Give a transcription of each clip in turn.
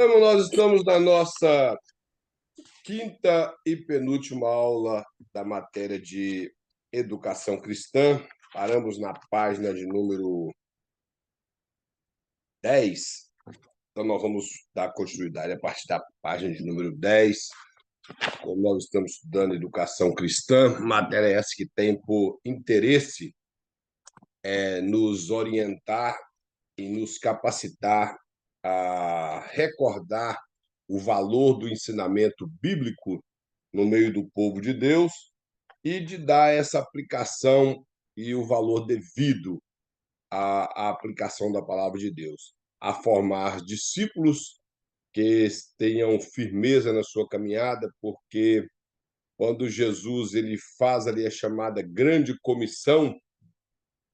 Então, nós estamos na nossa quinta e penúltima aula da matéria de educação cristã. Paramos na página de número 10. Então, nós vamos dar continuidade a partir da página de número 10. Como nós estamos estudando educação cristã, matéria essa que tem por interesse nos orientar e nos capacitar a recordar o valor do ensinamento bíblico no meio do povo de Deus e de dar essa aplicação e o valor devido à aplicação da palavra de Deus, a formar discípulos que tenham firmeza na sua caminhada, porque quando Jesus ele faz ali a chamada grande comissão,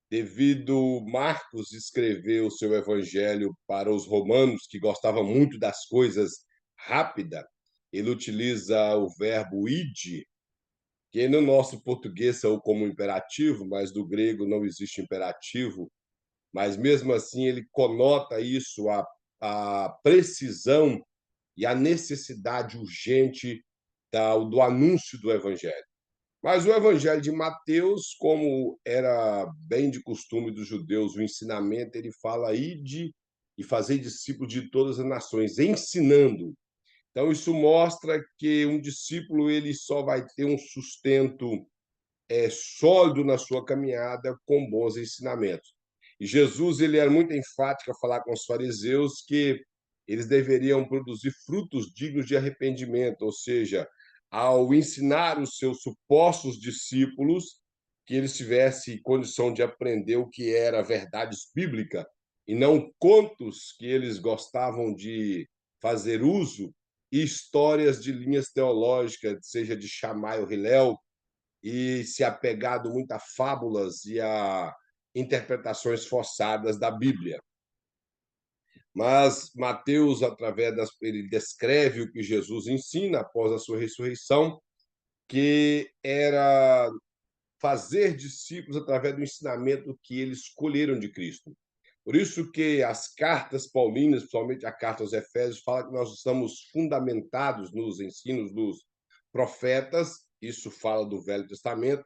devido Marcos escrever o seu evangelho para os romanos, que gostavam muito das coisas rápida, ele utiliza o verbo ide, que no nosso português são como imperativo, mas do grego não existe imperativo, mas mesmo assim ele conota isso, a precisão e a necessidade urgente do anúncio do evangelho. Mas o evangelho de Mateus, como era bem de costume dos judeus, o ensinamento, ele fala ide e fazer discípulos de todas as nações, ensinando. Então, isso mostra que um discípulo ele só vai ter um sustento sólido na sua caminhada com bons ensinamentos. E Jesus ele era muito enfático a falar com os fariseus que eles deveriam produzir frutos dignos de arrependimento, ou seja, ao ensinar os seus supostos discípulos que eles tivessem condição de aprender o que era verdades bíblica e não contos que eles gostavam de fazer uso e histórias de linhas teológicas, seja de Shammai ou Hillel, e se apegado muito a fábulas e a interpretações forçadas da Bíblia. Mas Mateus, ele descreve o que Jesus ensina após a sua ressurreição, que era fazer discípulos através do ensinamento que eles escolheram de Cristo. Por isso que as cartas paulinas, principalmente a carta aos Efésios, fala que nós estamos fundamentados nos ensinos dos profetas, isso fala do Velho Testamento,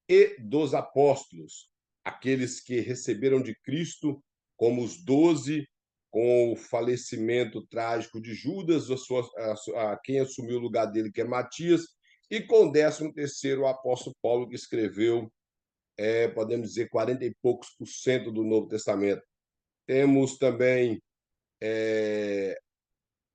e dos apóstolos, aqueles que receberam de Cristo, como os 12, com o falecimento trágico de Judas, quem assumiu o lugar dele, que é Matias, e com o 13º, o apóstolo Paulo, que escreveu, podemos dizer, 40 e poucos por cento do Novo Testamento. Temos também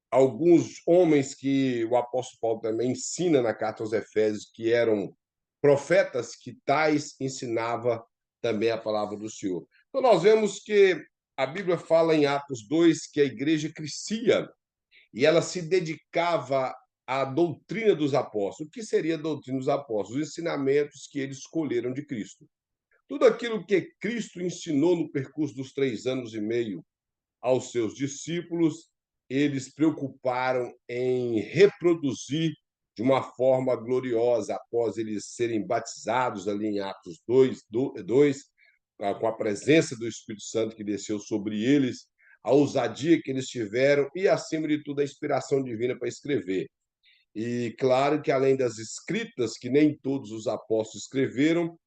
alguns homens que o apóstolo Paulo também ensina na carta aos Efésios, que eram profetas, que tais ensinava também a palavra do Senhor. Então, nós vemos que a Bíblia fala em Atos 2 que a igreja crescia e ela se dedicava à doutrina dos apóstolos. O que seria a doutrina dos apóstolos? Os ensinamentos que eles escolheram de Cristo. Tudo aquilo que Cristo ensinou no percurso dos 3 anos e meio aos seus discípulos, eles preocuparam em reproduzir de uma forma gloriosa, após eles serem batizados ali em Atos 2, com a presença do Espírito Santo que desceu sobre eles, a ousadia que eles tiveram e, acima de tudo, a inspiração divina para escrever. E claro que, além das escritas, que nem todos os apóstolos escreveram,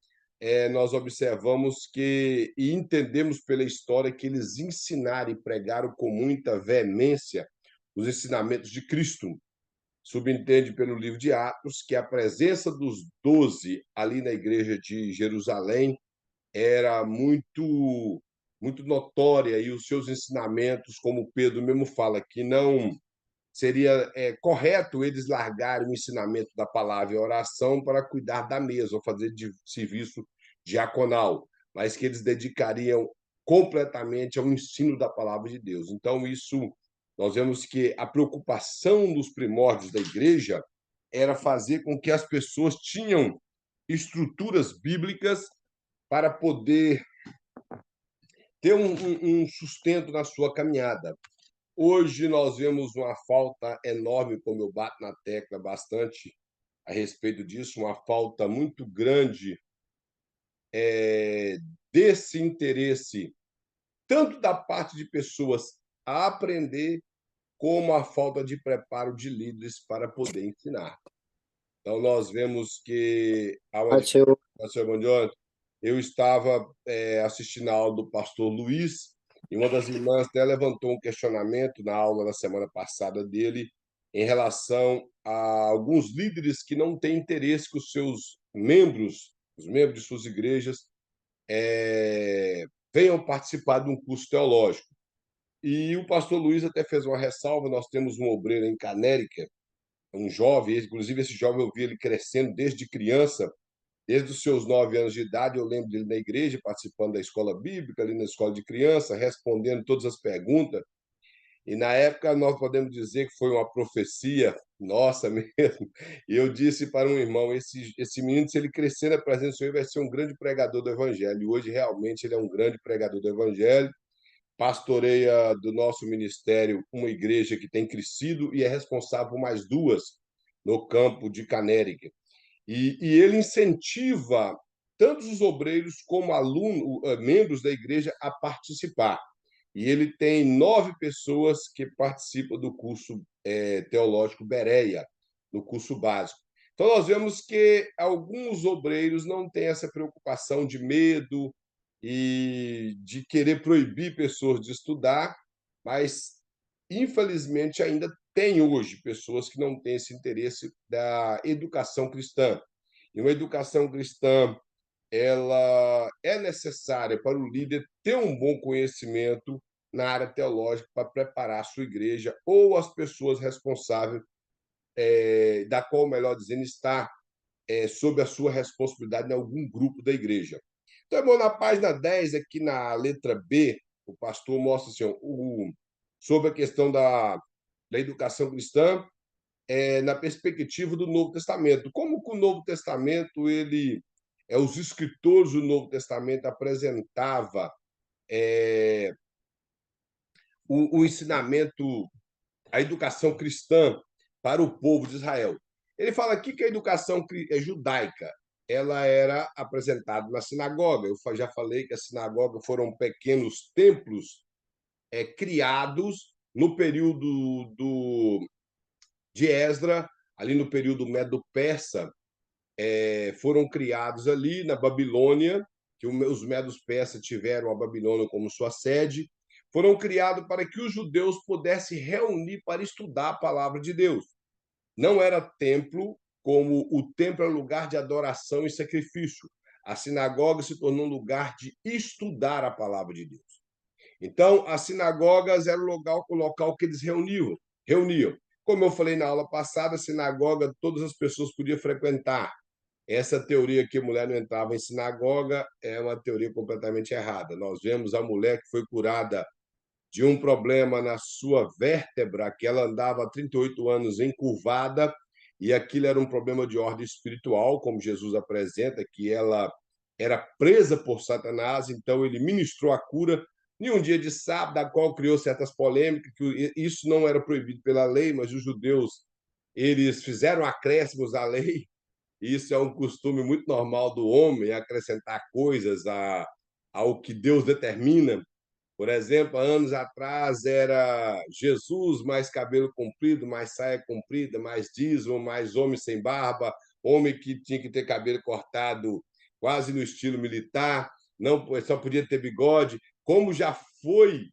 nós observamos que e entendemos pela história que eles ensinaram e pregaram com muita veemência os ensinamentos de Cristo. Subentende pelo livro de Atos que a presença dos 12 ali na igreja de Jerusalém era muito notória, e os seus ensinamentos, como Pedro mesmo fala, que não seria correto eles largarem o ensinamento da palavra e a oração para cuidar da mesa ou fazer de serviço diaconal, mas que eles dedicariam completamente ao ensino da palavra de Deus. Então, isso, nós vemos que a preocupação dos primórdios da igreja era fazer com que as pessoas tinham estruturas bíblicas para poder ter um sustento na sua caminhada. Hoje nós vemos uma falta enorme, como eu bato na tecla bastante a respeito disso, uma falta muito grande desse interesse, tanto da parte de pessoas a aprender, como a falta de preparo de líderes para poder ensinar. Então, nós vemos que há uma Mateus, dificuldade. Bom dia. Eu estava assistindo a aula do pastor Luiz, e uma das irmãs até levantou um questionamento na aula da semana passada dele em relação a alguns líderes que não têm interesse que os seus membros, os membros de suas igrejas, venham participar de um curso teológico. E o pastor Luiz até fez uma ressalva. Nós temos um obreiro em Canérica, um jovem, inclusive esse jovem eu vi ele crescendo desde criança, desde os seus 9 anos de idade. Eu lembro dele na igreja, participando da escola bíblica, ali na escola de criança, respondendo todas as perguntas. E na época nós podemos dizer que foi uma profecia nossa mesmo. E eu disse para um irmão: esse menino, se ele crescer na presença do Senhor, vai ser um grande pregador do Evangelho. E hoje, realmente, ele é um grande pregador do Evangelho. Pastoreia do nosso ministério uma igreja que tem crescido e é responsável por mais duas no campo de Canérica. E ele incentiva tanto os obreiros como alunos, membros da igreja a participar. E ele tem 9 pessoas que participam do curso teológico Bereia, no curso básico. Então, nós vemos que alguns obreiros não têm essa preocupação de medo e de querer proibir pessoas de estudar, mas, infelizmente, ainda tem hoje pessoas que não têm esse interesse da educação cristã. E uma educação cristã, ela é necessária para o líder ter um bom conhecimento na área teológica para preparar a sua igreja ou as pessoas responsáveis, da qual, melhor dizendo, está sob a sua responsabilidade em algum grupo da igreja. Então, irmão, na página 10, aqui na letra B, o pastor mostra assim, sobre a questão da educação cristã, na perspectiva do Novo Testamento. Como que o Novo Testamento, os escritores do Novo Testamento apresentava o ensinamento, a educação cristã para o povo de Israel. Ele fala aqui que a educação judaica ela era apresentada na sinagoga. Eu já falei que a sinagoga foram pequenos templos criados no período de Esdra, ali no período medo-persa. Foram criados ali na Babilônia, que os medos persas tiveram a Babilônia como sua sede. Foram criados para que os judeus pudessem reunir para estudar a palavra de Deus. Não era templo, como o templo era lugar de adoração e sacrifício. A sinagoga se tornou um lugar de estudar a palavra de Deus. Então, as sinagogas eram o local que eles reuniam. Como eu falei na aula passada, a sinagoga todas as pessoas podiam frequentar. Essa teoria que a mulher não entrava em sinagoga é uma teoria completamente errada. Nós vemos a mulher que foi curada de um problema na sua vértebra, que ela andava há 38 anos encurvada, e aquilo era um problema de ordem espiritual, como Jesus apresenta, que ela era presa por Satanás, então ele ministrou a cura em um dia de sábado, a qual criou certas polêmicas, que isso não era proibido pela lei, mas os judeus eles fizeram acréscimos à lei. Isso é um costume muito normal do homem, acrescentar coisas ao que Deus determina. Por exemplo, há anos atrás era Jesus mais cabelo comprido, mais saia comprida, mais dízimo, mais homem sem barba, homem que tinha que ter cabelo cortado quase no estilo militar, não só podia ter bigode, como já foi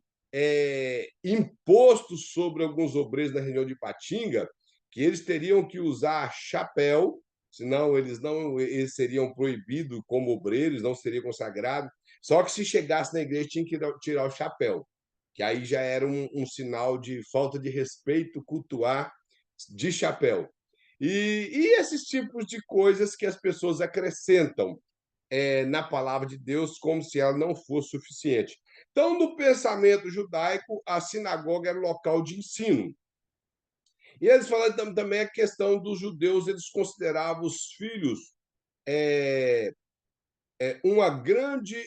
imposto sobre alguns obreiros na região de Patinga, que eles teriam que usar chapéu, senão eles seriam proibidos como obreiros, não seriam consagrados. Só que se chegasse na igreja tinha que tirar o chapéu, que aí já era sinal de falta de respeito cultuar de chapéu. E esses tipos de coisas que as pessoas acrescentam na palavra de Deus como se ela não fosse suficiente. Então, no pensamento judaico, a sinagoga era local de ensino. E eles falam também a questão dos judeus, eles consideravam os filhos uma grande,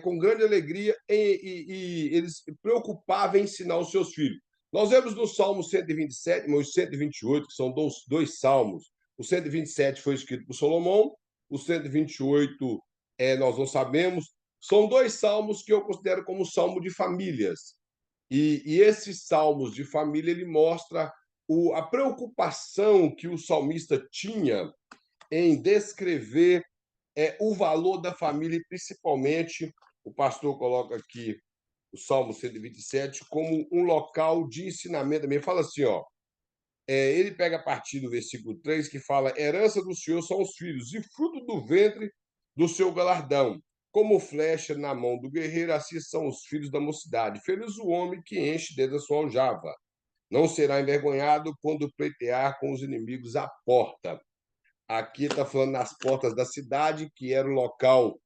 com grande alegria, e eles se preocupavam em ensinar os seus filhos. Nós vemos no Salmo 127, mas 128, que são dois salmos. O 127 foi escrito por Salomão, o 128 nós não sabemos. São dois salmos que eu considero como salmo de famílias. E esses salmos de família, ele mostra a preocupação que o salmista tinha em descrever o valor da família, e principalmente, o pastor coloca aqui o Salmo 127 como um local de ensinamento também. Fala assim, ó, ele pega a partir do versículo 3, que fala: herança do Senhor são os filhos, e fruto do ventre do seu galardão. Como flecha na mão do guerreiro, assim são os filhos da mocidade. Feliz o homem que enche desde a sua aljava. Não será envergonhado quando pleitear com os inimigos à porta. Aqui está falando nas portas da cidade, que era o local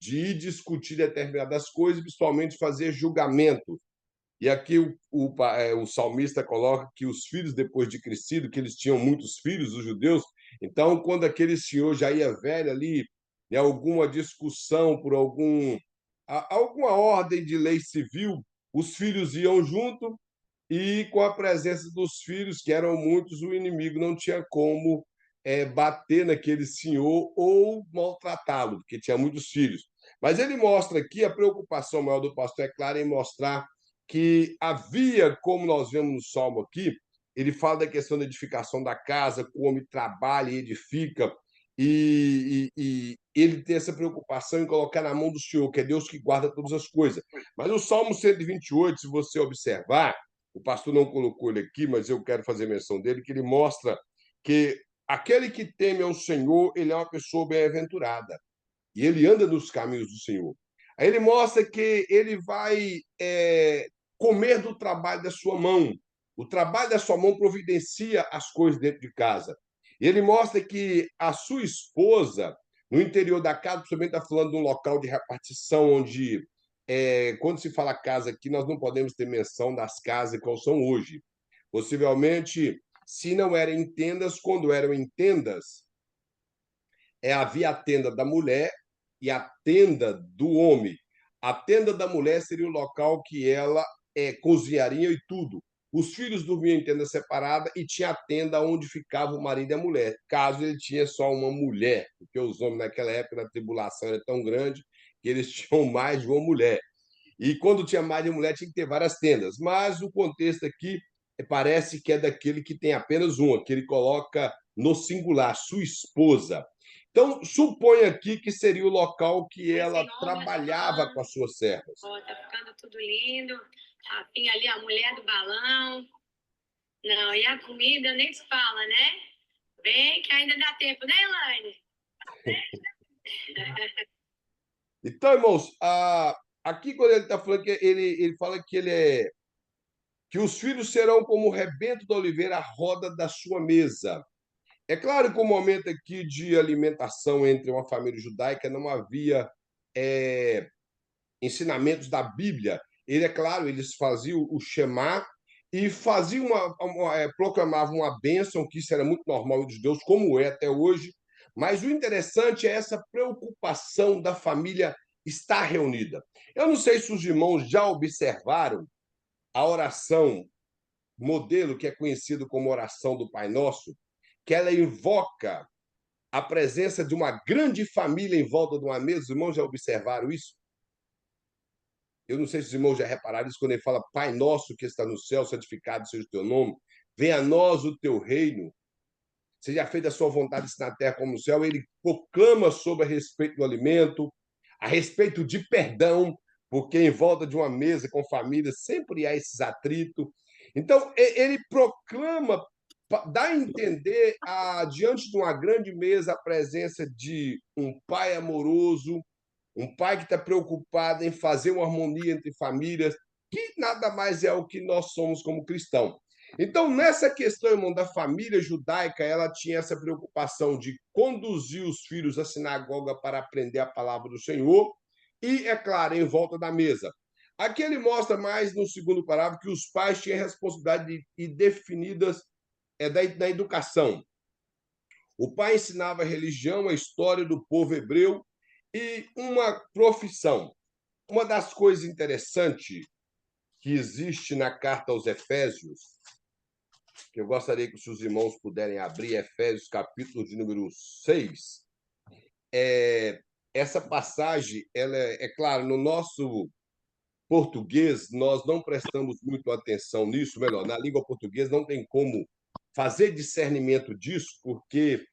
de ir discutir determinadas coisas, principalmente fazer julgamento. E aqui o salmista coloca que os filhos, depois de crescido, que eles tinham muitos filhos, os judeus, então, quando aquele senhor já ia velho ali, em alguma discussão por alguma ordem de lei civil, os filhos iam junto, e com a presença dos filhos, que eram muitos, o inimigo não tinha como bater naquele senhor ou maltratá-lo, porque tinha muitos filhos. Mas ele mostra aqui a preocupação maior do pastor, é claro, em mostrar que havia, como nós vemos no Salmo aqui, ele fala da questão da edificação da casa, que o homem trabalha e edifica, e ele tem essa preocupação em colocar na mão do Senhor, que é Deus que guarda todas as coisas. Mas o Salmo 128, se você observar, o pastor não colocou ele aqui, mas eu quero fazer menção dele, que ele mostra que aquele que teme ao Senhor, ele é uma pessoa bem-aventurada, e ele anda nos caminhos do Senhor. Aí ele mostra que ele vai comer do trabalho da sua mão. O trabalho da sua mão providencia as coisas dentro de casa. E ele mostra que a sua esposa, no interior da casa, principalmente está falando de um local de repartição onde, quando se fala casa aqui, nós não podemos ter menção das casas como são hoje. Possivelmente, se não eram em tendas, quando eram em tendas, havia a tenda da mulher e a tenda do homem. A tenda da mulher seria o local que ela cozinharia e tudo. Os filhos dormiam em tenda separada e tinha a tenda onde ficava o marido e a mulher, caso ele tinha só uma mulher, porque os homens naquela época, na tribulação, era tão grande que eles tinham mais de uma mulher. E quando tinha mais de mulher, tinha que ter várias tendas. Mas o contexto aqui parece que é daquele que tem apenas uma, que ele coloca no singular, sua esposa. Então, supõe aqui que seria o local que ela trabalhava com as suas servas. Ó, tá ficando tudo lindo. Rafinha ali, a mulher do balão. Não, e a comida nem se fala, né? Bem que ainda dá tempo, né, Elaine? Então, irmãos, aqui quando ele está falando que ele fala que que os filhos serão como o rebento da oliveira, a roda da sua mesa. É claro que o momento aqui de alimentação entre uma família judaica não havia ensinamentos da Bíblia. Ele, é claro, eles faziam o Shema e faziam proclamavam uma bênção, que isso era muito normal dos judeus, como é até hoje. Mas o interessante é essa preocupação da família estar reunida. Eu não sei se os irmãos já observaram a oração modelo, que é conhecido como oração do Pai Nosso, que ela invoca a presença de uma grande família em volta de uma mesa. Os irmãos já observaram isso? Eu não sei se os irmãos já repararam isso quando ele fala: Pai nosso que está no céu, santificado seja o teu nome, venha a nós o teu reino, seja feita a sua vontade assim na terra como no céu. Ele proclama sobre a respeito do alimento, a respeito de perdão, porque em volta de uma mesa com família sempre há esses atritos. Então, ele proclama, dá a entender, diante de uma grande mesa, a presença de um pai amoroso, um pai que está preocupado em fazer uma harmonia entre famílias, que nada mais é o que nós somos como cristãos. Então, nessa questão, irmão, da família judaica, ela tinha essa preocupação de conduzir os filhos à sinagoga para aprender a palavra do Senhor e, é claro, em volta da mesa. Aqui ele mostra mais no segundo parágrafo que os pais tinham responsabilidade definidas da educação. O pai ensinava a religião, a história do povo hebreu e uma profissão. Uma das coisas interessantes que existe na carta aos Efésios, que eu gostaria que os seus irmãos puderem abrir, Efésios, capítulo de número 6, essa passagem, ela é claro, no nosso português, nós não prestamos muito atenção nisso, melhor, na língua portuguesa não tem como fazer discernimento disso, porque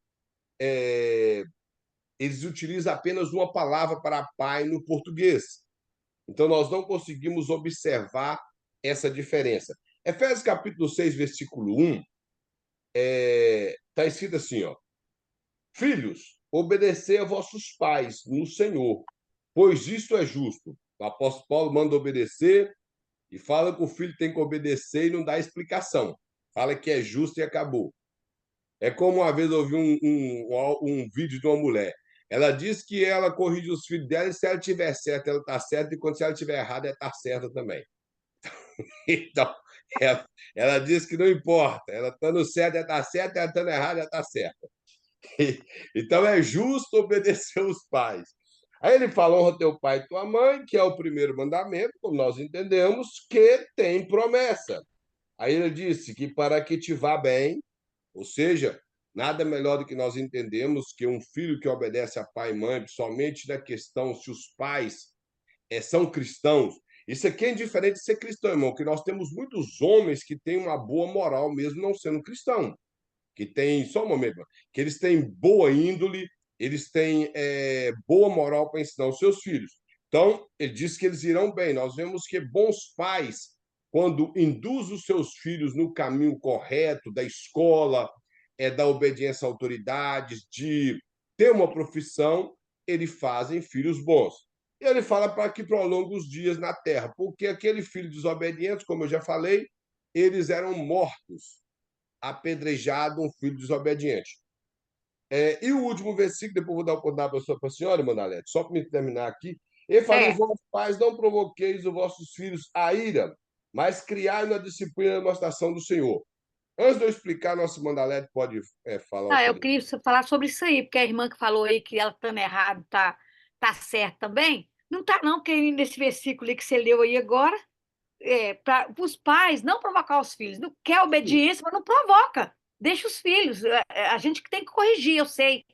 eles utilizam apenas uma palavra para pai no português. Então, nós não conseguimos observar essa diferença. Efésios capítulo 6, versículo 1, está escrito assim, ó, filhos, obedecei a vossos pais no Senhor, pois isto é justo. O apóstolo Paulo manda obedecer e fala que o filho tem que obedecer e não dá explicação. Fala que é justo e acabou. É como uma vez eu ouvi um vídeo de uma mulher. Ela diz que ela corrige os filhos dela e se ela tiver certo, ela está certa, e quando se ela tiver errada, ela está certa também. Então, ela diz que não importa. Ela estando certa, ela está certa, ela estando errada, ela está certa. Então, é justo obedecer os pais. Aí ele fala, honra teu pai e tua mãe, que é o primeiro mandamento, como nós entendemos, que tem promessa. Aí ele disse que para que te vá bem, ou seja, nada melhor do que nós entendemos que um filho que obedece a pai e mãe, somente na questão se os pais são cristãos. Isso aqui é indiferente de ser cristão, irmão, que nós temos muitos homens que têm uma boa moral, mesmo não sendo cristão, que tem, só um momento, que eles têm boa índole, eles têm boa moral para ensinar os seus filhos. Então, ele diz que eles irão bem. Nós vemos que bons pais, quando induzem os seus filhos no caminho correto da escola, da obediência a autoridades, de ter uma profissão, eles fazem filhos bons. E ele fala para que prolongue os dias na terra, porque aquele filho desobediente, como eu já falei, eles eram mortos, apedrejado um filho desobediente. E o último versículo, depois vou dar a oportunidade para a senhora, Manalete, só para me terminar aqui. Ele fala: É. vossos pais, não provoqueis os vossos filhos a ira, mas criai na disciplina e demonstração do Senhor. Antes de eu explicar, nosso Mandalete pode falar o Ah, que eu ele. queria falar sobre isso aí, porque a irmã que falou aí que ela estando errado tá certo também. Não tá, não, porque nesse versículo aí que você leu aí agora, para os pais não provocar os filhos. Não quer Sim, obediência, mas não provoca. Deixa os filhos. A gente que tem que corrigir, eu sei.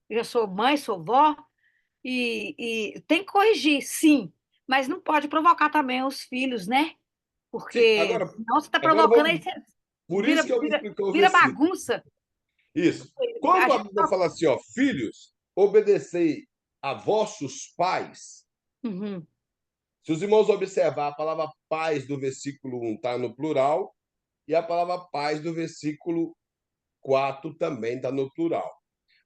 Eu sou mãe, sou vó, e tem que corrigir, sim. Mas não pode provocar também os filhos, né? sim. Porque senão você está Agora provocando aí, vamos. você Por vira, isso que eu vou vira, explicar o vira versículo. bagunça. Isso. A Quando a gente Bíblia só... fala assim, ó, filhos, obedecei a vossos pais. Uhum, Se os irmãos observar, a palavra pais do versículo 1 está no plural e a palavra pais do versículo 4 também está no plural.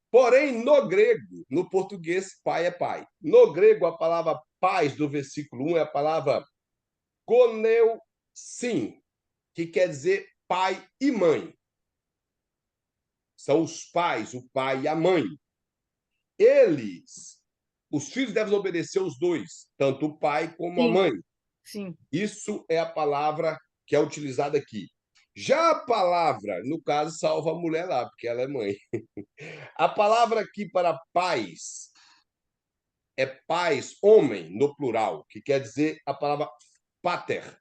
Porém, no grego, no português, pai é pai. No grego, a palavra pais do versículo 1 é a palavra goneusim, que quer dizer pai e mãe. São os pais, o pai e a mãe. Os filhos devem obedecer os dois, tanto o pai como a sim, mãe. sim. Isso é a palavra que é utilizada aqui. Já a palavra, no caso, salva a mulher lá, porque ela é mãe. A palavra aqui para pais é pais, homem, no plural, que quer dizer a palavra pater,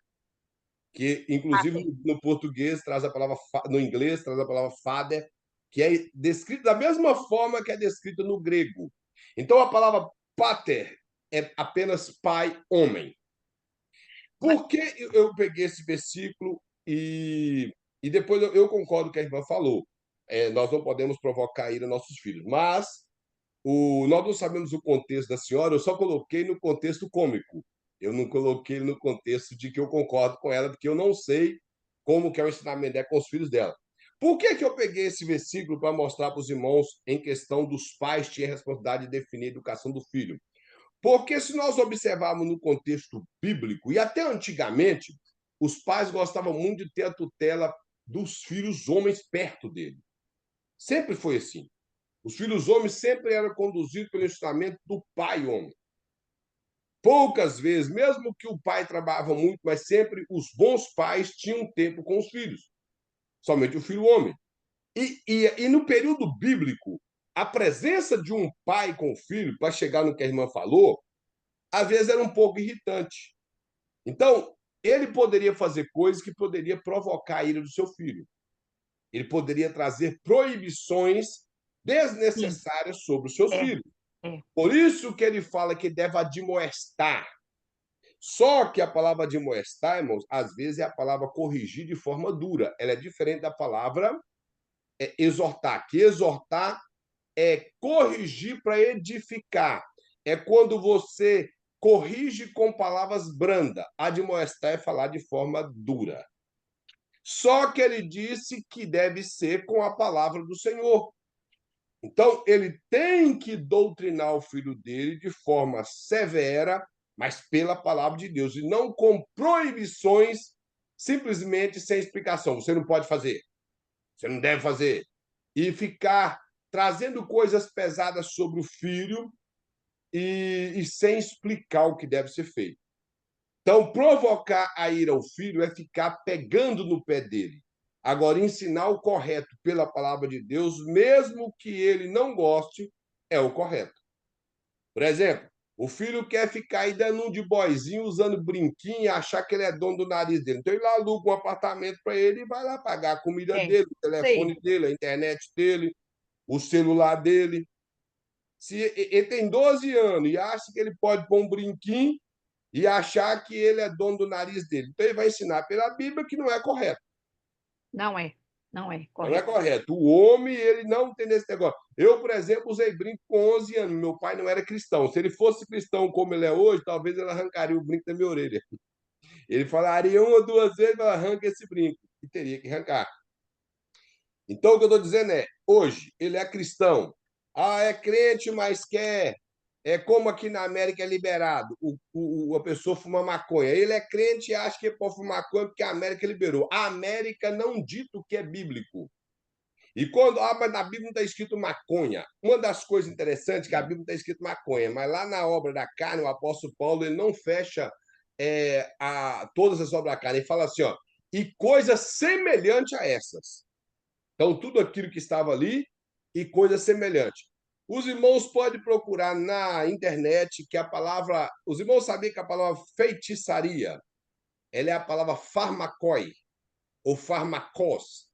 que inclusive Pater. no português traz a palavra, no inglês traz a palavra father, que é descrito da mesma forma que é descrito no grego. Então a palavra pater é apenas pai, homem. Mas, Por que eu peguei esse versículo e depois eu concordo com o que a irmã falou? Nós não podemos provocar a ira nossos filhos, mas nós não sabemos o contexto da senhora, eu só coloquei no contexto cômico. Eu não coloquei no contexto de que eu concordo com ela, porque eu não sei como que é o ensinamento dela com os filhos dela. Por que, que eu peguei esse versículo para mostrar para os irmãos em questão dos pais terem a responsabilidade de definir a educação do filho? Porque se nós observarmos no contexto bíblico, e até antigamente, os pais gostavam muito de ter a tutela dos filhos homens perto dele. Sempre foi assim. Os filhos homens sempre eram conduzidos pelo ensinamento do pai homem. Poucas vezes, mesmo que o pai trabalhava muito, mas sempre os bons pais tinham tempo com os filhos. Somente o filho homem. E no período bíblico, a presença de um pai com o filho, para chegar no que a irmã falou, às vezes era um pouco irritante. Então, ele poderia fazer coisas que poderia provocar a ira do seu filho. Ele poderia trazer proibições sim, desnecessárias sobre os seus é, filhos. é. Por isso que ele fala que deve admoestar. Só que a palavra admoestar, irmãos, às vezes é a palavra corrigir de forma dura. Ela é diferente da palavra exortar, que exortar é corrigir para edificar. É quando você corrige com palavras brandas. Admoestar é falar de forma dura. Só que ele disse que deve ser com a palavra do Senhor. Então, ele tem que doutrinar o filho dele de forma severa, mas pela palavra de Deus, e não com proibições, simplesmente sem explicação. Você não pode fazer, você não deve fazer. E ficar trazendo coisas pesadas sobre o filho e sem explicar o que deve ser feito. Então, provocar a ira ao filho é ficar pegando no pé dele. Agora, ensinar o correto pela palavra de Deus, mesmo que ele não goste, é o correto. Por exemplo, o filho quer ficar aí dando um de boizinho, usando brinquinho e achar que ele é dono do nariz dele. Então, ele aluga um apartamento para ele e vai lá pagar a comida É, dele, o sei. telefone dele, a internet dele, o celular dele. Se ele tem 12 anos e acha que ele pode pôr um brinquinho e achar que ele é dono do nariz dele. Então, ele vai ensinar pela Bíblia que não é correto. Não é, não é Não é correto. correto. O homem, ele não tem esse negócio. Eu, por exemplo, usei brinco com 11 anos. Meu pai não era cristão. Se ele fosse cristão como ele é hoje, talvez ele arrancaria o brinco da minha orelha. Ele falaria uma ou duas vezes, arranca esse brinco. E teria que arrancar. Então, o que eu estou dizendo é, hoje, ele é cristão. Ah, é crente, mas quer. É como aqui na América é liberado. A pessoa fuma maconha. Ele é crente e acha que pode fumar maconha porque a América liberou. A América não dita o que é bíblico. E quando, mas na Bíblia não está escrito maconha. Uma das coisas interessantes é que a Bíblia não está escrito maconha, mas lá na obra da carne, o apóstolo Paulo ele não fecha todas as obras da carne. Ele fala assim, ó, e coisa semelhante a essas. Então, tudo aquilo que estava ali e coisa semelhante. Os irmãos podem procurar na internet que a palavra. Os irmãos sabiam que a palavra feitiçaria ela é a palavra farmacoi ou farmacos.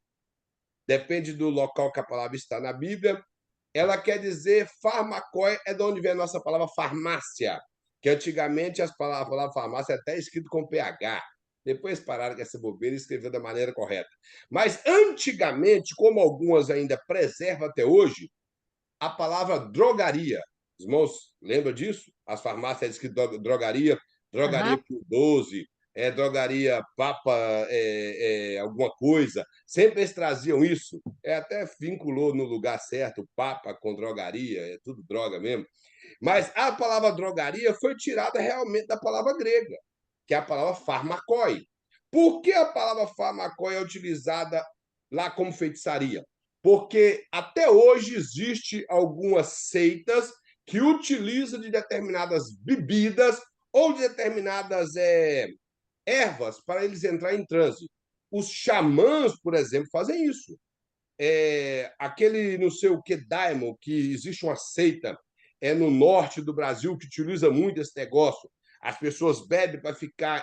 Depende do local que a palavra está na Bíblia. Ela quer dizer farmacoi, é de onde vem a nossa palavra farmácia, que antigamente a palavra farmácia é até escrito com PH. Depois pararam com essa bobeira e escreveu da maneira correta. Mas antigamente, como algumas ainda preservam até hoje, a palavra drogaria. Os irmãos lembram disso? As farmácias é escrito drogaria, drogaria Aham. Pio 12, drogaria Papa alguma coisa. Sempre eles traziam isso. Até vinculou no lugar certo, Papa com drogaria, é tudo droga mesmo. Mas a palavra drogaria foi tirada realmente da palavra grega, que é a palavra farmacoi. Por que a palavra farmacoi é utilizada lá como feitiçaria? Porque até hoje existe algumas seitas que utilizam de determinadas bebidas ou de determinadas ervas para eles entrar em transe. Os xamãs, por exemplo, fazem isso. Aquele não sei o que Daimon, que existe uma seita no norte do Brasil que utiliza muito esse negócio. As pessoas bebem para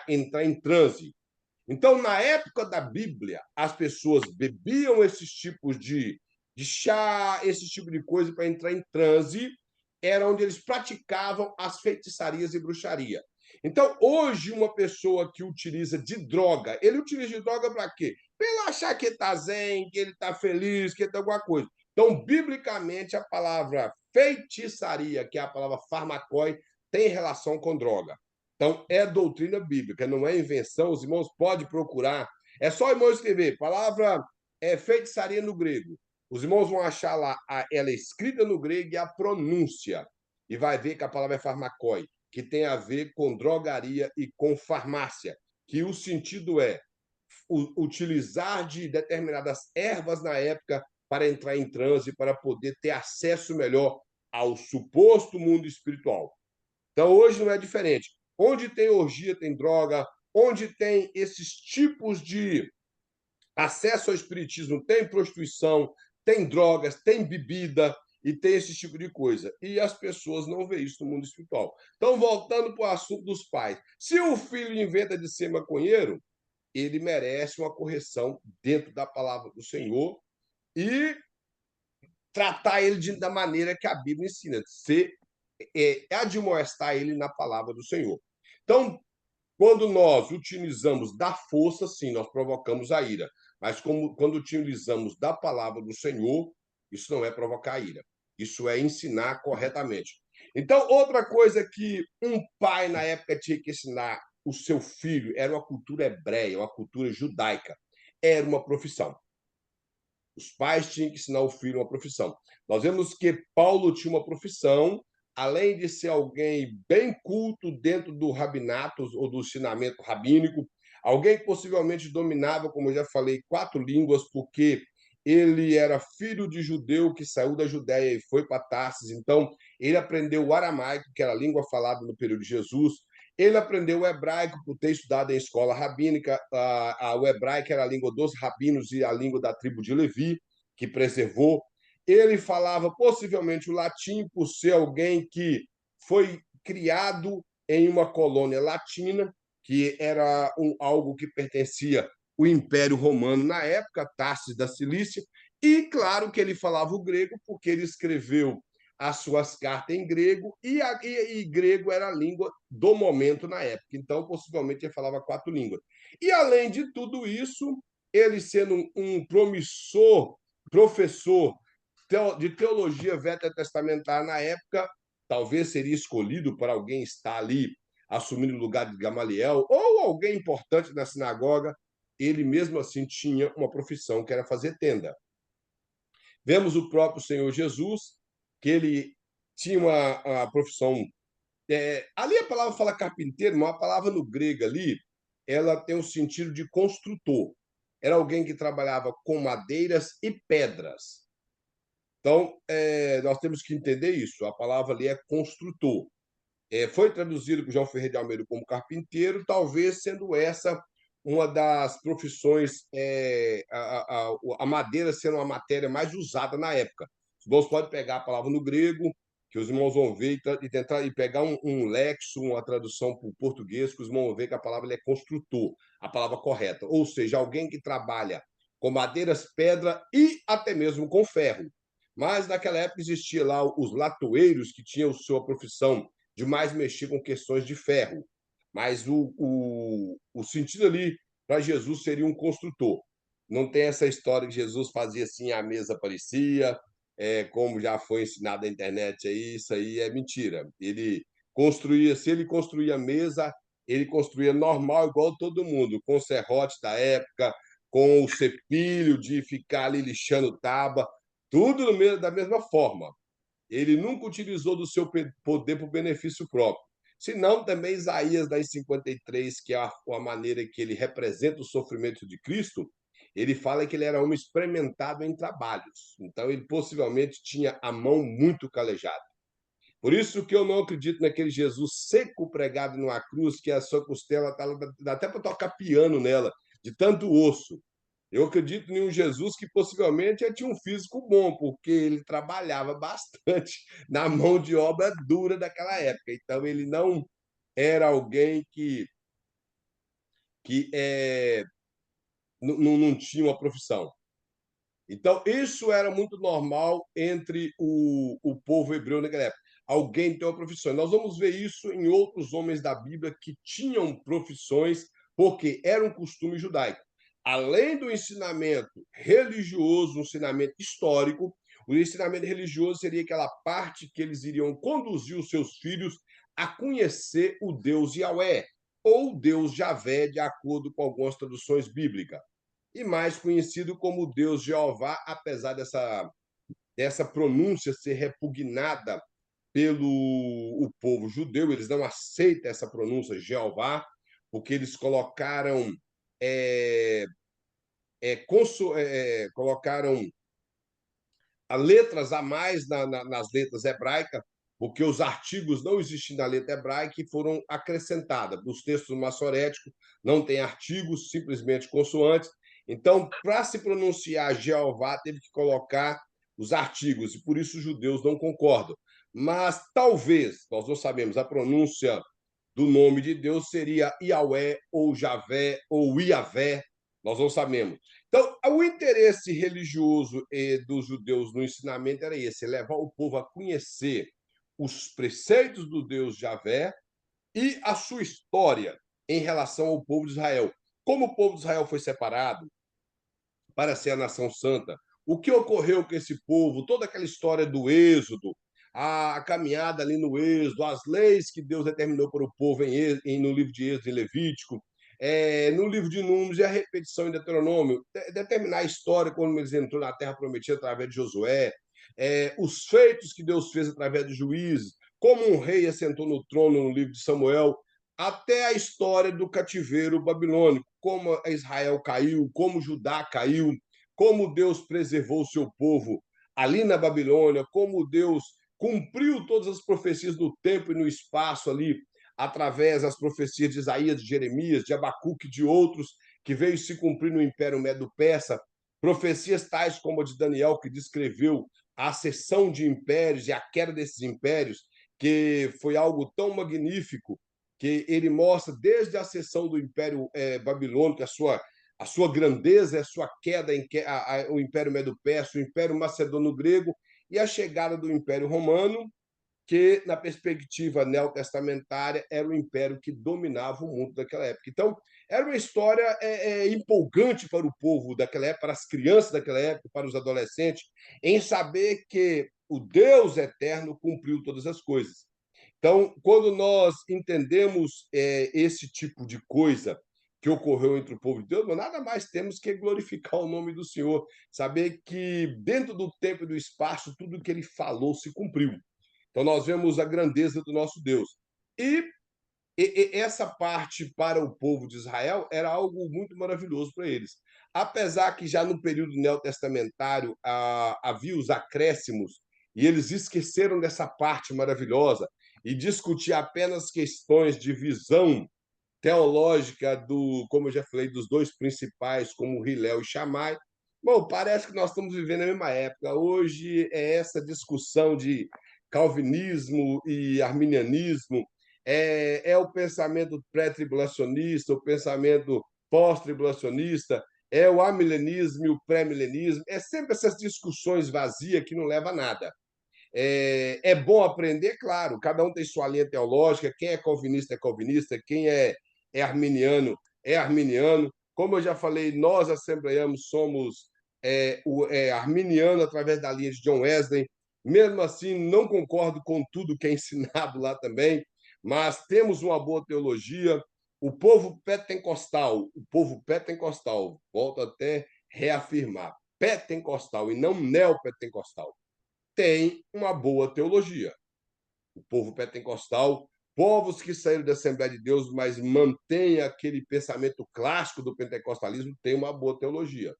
entrar em transe. Então, na época da Bíblia, as pessoas bebiam esses tipos de chá, esse tipo de coisa para entrar em transe, era onde eles praticavam as feitiçarias e bruxaria. Então, hoje, uma pessoa que utiliza de droga, ele utiliza de droga para quê? Para ele achar que está zen, que ele está feliz, que ele está alguma coisa. Então, biblicamente, a palavra feitiçaria, que é a palavra farmacói, tem relação com droga. Então, é doutrina bíblica, não é invenção. Os irmãos podem procurar. É só o irmão escrever. Palavra feitiçaria no grego. Os irmãos vão achar lá ela escrita no grego e a pronúncia. E vai ver que a palavra é farmacói, que tem a ver com drogaria e com farmácia. Que o sentido é utilizar de determinadas ervas na época para entrar em transe, para poder ter acesso melhor ao suposto mundo espiritual. Então, hoje não é diferente. Onde tem orgia, tem droga. Onde tem esses tipos de acesso ao espiritismo, tem prostituição, tem drogas, tem bebida e tem esse tipo de coisa. E as pessoas não veem isso no mundo espiritual. Então, voltando para o assunto dos pais. Se o filho inventa de ser maconheiro, ele merece uma correção dentro da palavra do Senhor e tratar ele da maneira que a Bíblia ensina, ser admoestar ele na palavra do Senhor. Então, Quando nós utilizamos da força, sim, nós provocamos a ira. Mas quando utilizamos da palavra do Senhor, isso não é provocar a ira. Isso é ensinar corretamente. Então, outra coisa que um pai na época tinha que ensinar o seu filho era uma cultura hebreia, uma cultura judaica. Era uma profissão. Os pais tinham que ensinar o filho uma profissão. Nós vemos que Paulo tinha uma profissão, além de ser alguém bem culto dentro do rabinato ou do ensinamento rabínico, alguém que possivelmente dominava, como eu já falei, 4 línguas, porque ele era filho de judeu que saiu da Judéia e foi para Tarsis. Então, ele aprendeu o aramaico, que era a língua falada no período de Jesus. Ele aprendeu o hebraico por ter estudado em escola rabínica. O hebraico era a língua dos rabinos e a língua da tribo de Levi, que preservou. Ele falava possivelmente o latim por ser alguém que foi criado em uma colônia latina, que era algo que pertencia ao Império Romano na época, Tarsis da Cilícia. E claro que ele falava o grego, porque ele escreveu as suas cartas em grego, e grego era a língua do momento na época. Então, possivelmente, ele falava 4 línguas. E, além de tudo isso, ele sendo um promissor professor de teologia veterotestamentária na época, talvez seria escolhido para alguém estar ali assumindo o lugar de Gamaliel, ou alguém importante na sinagoga, ele mesmo assim tinha uma profissão que era fazer tenda. Vemos o próprio Senhor Jesus, que ele tinha uma profissão. Ali a palavra fala carpinteiro, mas a palavra no grego ali, ela tem o sentido de construtor. Era alguém que trabalhava com madeiras e pedras. Então, nós temos que entender isso. A palavra ali é construtor. Foi traduzido por João Ferreira de Almeida como carpinteiro, talvez sendo essa uma das profissões, a madeira sendo a matéria mais usada na época. Os irmãos podem pegar a palavra no grego, que os irmãos vão ver, e tentar e pegar um lexo, uma tradução para o português, que os irmãos vão ver que a palavra é construtor, a palavra correta. Ou seja, alguém que trabalha com madeiras, pedra e até mesmo com ferro. Mas naquela época existia lá os latoeiros, que tinham sua profissão de mais mexer com questões de ferro. Mas o sentido ali para Jesus seria um construtor. Não tem essa história que Jesus fazia assim, a mesa aparecia, como já foi ensinado na internet aí, isso aí é mentira. Ele construía, se ele construía mesa, ele construía normal, igual todo mundo, com o serrote da época, com o cepilho de ficar ali lixando tábua, tudo da mesma forma. Ele nunca utilizou do seu poder para o benefício próprio. Senão, também Isaías, das 53, que é a maneira que ele representa o sofrimento de Cristo, ele fala que ele era homem experimentado em trabalhos. Então, ele possivelmente tinha a mão muito calejada. Por isso que eu não acredito naquele Jesus seco pregado numa cruz, que a sua costela dá até para tocar piano nela, de tanto osso. Eu acredito em um Jesus que possivelmente tinha um físico bom, porque ele trabalhava bastante na mão de obra dura daquela época. Então, ele não era alguém que não tinha uma profissão. Então, isso era muito normal entre o povo hebreu naquela época. Alguém tem uma profissão. Nós vamos ver isso em outros homens da Bíblia que tinham profissões, porque era um costume judaico. Além do ensinamento religioso, um ensinamento histórico, o ensinamento religioso seria aquela parte que eles iriam conduzir os seus filhos a conhecer o Deus Yahweh, ou Deus Javé, de acordo com algumas traduções bíblicas, e mais conhecido como Deus Jeová, apesar dessa pronúncia ser repugnada pelo o povo judeu. Eles não aceitam essa pronúncia Jeová, porque eles colocaram colocaram letras a mais nas letras hebraicas, porque os artigos não existem na letra hebraica e foram acrescentadas. Nos textos maçoréticos não tem artigos, simplesmente consoantes. Então, para se pronunciar Jeová, teve que colocar os artigos, e por isso os judeus não concordam. Mas talvez, nós não sabemos, a pronúncia do nome de Deus seria Yahweh, ou Javé, ou Iavé, nós não sabemos. Então, o interesse religioso dos judeus no ensinamento era esse, levar o povo a conhecer os preceitos do Deus Javé e a sua história em relação ao povo de Israel. Como o povo de Israel foi separado para ser a nação santa, o que ocorreu com esse povo, toda aquela história do Êxodo, a caminhada ali no Êxodo, as leis que Deus determinou para o povo no livro de Êxodo e Levítico, no livro de Números e a repetição em Deuteronômio, determinar a história quando eles entrou na Terra Prometida através de Josué, os feitos que Deus fez através dos juízes, como um rei assentou no trono no livro de Samuel, até a história do cativeiro babilônico, como Israel caiu, como Judá caiu, como Deus preservou o seu povo ali na Babilônia, como Deus cumpriu todas as profecias do tempo e no espaço ali, através das profecias de Isaías, de Jeremias, de Abacuque e de outros, que veio se cumprir no Império Medo-Persa, profecias tais como a de Daniel, que descreveu a ascensão de impérios e a queda desses impérios, que foi algo tão magnífico que ele mostra desde a ascensão do Império Babilônico, a sua grandeza, a sua queda, o Império Medo-Persa, o Império Macedônio-Grego e a chegada do Império Romano, que, na perspectiva neotestamentária, era o império que dominava o mundo daquela época. Então, era uma história empolgante para o povo daquela época, para as crianças daquela época, para os adolescentes, em saber que o Deus eterno cumpriu todas as coisas. Então, quando nós entendemos esse tipo de coisa que ocorreu entre o povo de Deus, nada mais temos que glorificar o nome do Senhor, saber que dentro do tempo e do espaço, tudo que ele falou se cumpriu. Então, nós vemos a grandeza do nosso Deus. E essa parte para o povo de Israel era algo muito maravilhoso para eles. Apesar que já no período neotestamentário havia os acréscimos, e eles esqueceram dessa parte maravilhosa e discutir apenas questões de visão teológica como eu já falei, dos dois principais, como Hilel e Shammai. Bom, parece que nós estamos vivendo a mesma época. Hoje é essa discussão de calvinismo e arminianismo, o pensamento pré-tribulacionista, o pensamento pós-tribulacionista, é o amilenismo e o pré-milenismo. É sempre essas discussões vazias que não levam a nada. É bom aprender, claro, cada um tem sua linha teológica, quem é calvinista, quem é arminiano é arminiano. Como eu já falei, nós, assembleianos, somos arminiano através da linha de John Wesley. Mesmo assim, não concordo com tudo que é ensinado lá também, mas temos uma boa teologia. O povo pentecostal, volto até reafirmar, pentecostal e não neopentecostal, tem uma boa teologia. O povo pentecostal, povos que saíram da Assembleia de Deus, mas mantêm aquele pensamento clássico do pentecostalismo, tem uma boa teologia.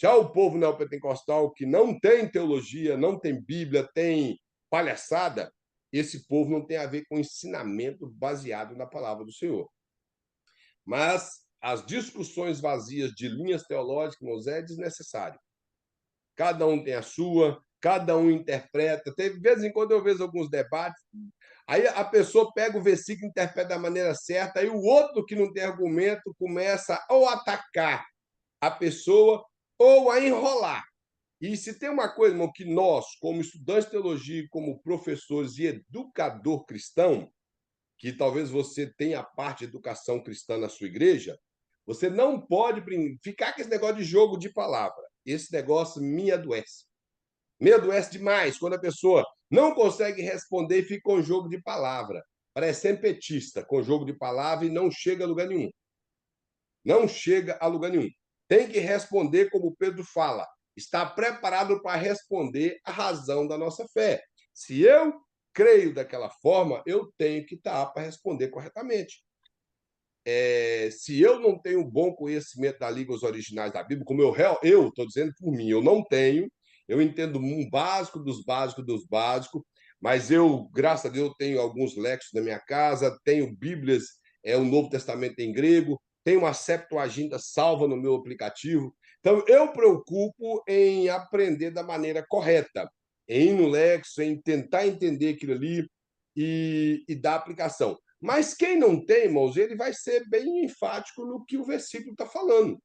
Já o povo neopentecostal, que não tem teologia, não tem Bíblia, tem palhaçada, esse povo não tem a ver com ensinamento baseado na palavra do Senhor. Mas as discussões vazias de linhas teológicas, é desnecessário. Cada um tem a sua, cada um interpreta. De vez em quando eu vejo alguns debates, aí a pessoa pega o versículo e interpreta da maneira certa, aí o outro que não tem argumento começa ou a atacar a pessoa ou a enrolar. E se tem uma coisa, irmão, que nós, como estudantes de teologia, como professores e educador cristão, que talvez você tenha a parte de educação cristã na sua igreja, você não pode ficar com esse negócio de jogo de palavra. Esse negócio me adoece. Me adoece demais quando a pessoa não consegue responder e fica com jogo de palavra. Parece ser petista, com jogo de palavra e não chega a lugar nenhum. Não chega a lugar nenhum. Tem que responder como Pedro fala. Está preparado para responder a razão da nossa fé. Se eu creio daquela forma, eu tenho que estar para responder corretamente. Se eu não tenho bom conhecimento das línguas originais da Bíblia, como eu estou dizendo por mim, eu não tenho, eu entendo um básico dos básicos dos básicos, mas eu, graças a Deus, tenho alguns léxicos na minha casa, tenho Bíblias, o Novo Testamento em grego, tenho uma Septuaginta salva no meu aplicativo. Então, eu preocupo em aprender da maneira correta, em ir no léxico, em tentar entender aquilo ali e dar aplicação. Mas quem não tem, irmãos, ele vai ser bem enfático no que o versículo está falando.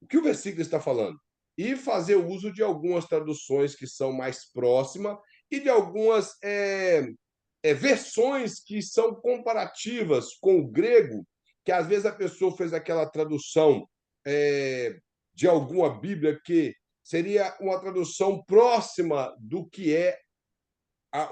O que o versículo está falando? E fazer uso de algumas traduções que são mais próximas e de algumas versões que são comparativas com o grego que às vezes a pessoa fez aquela tradução de alguma Bíblia que seria uma tradução próxima do que é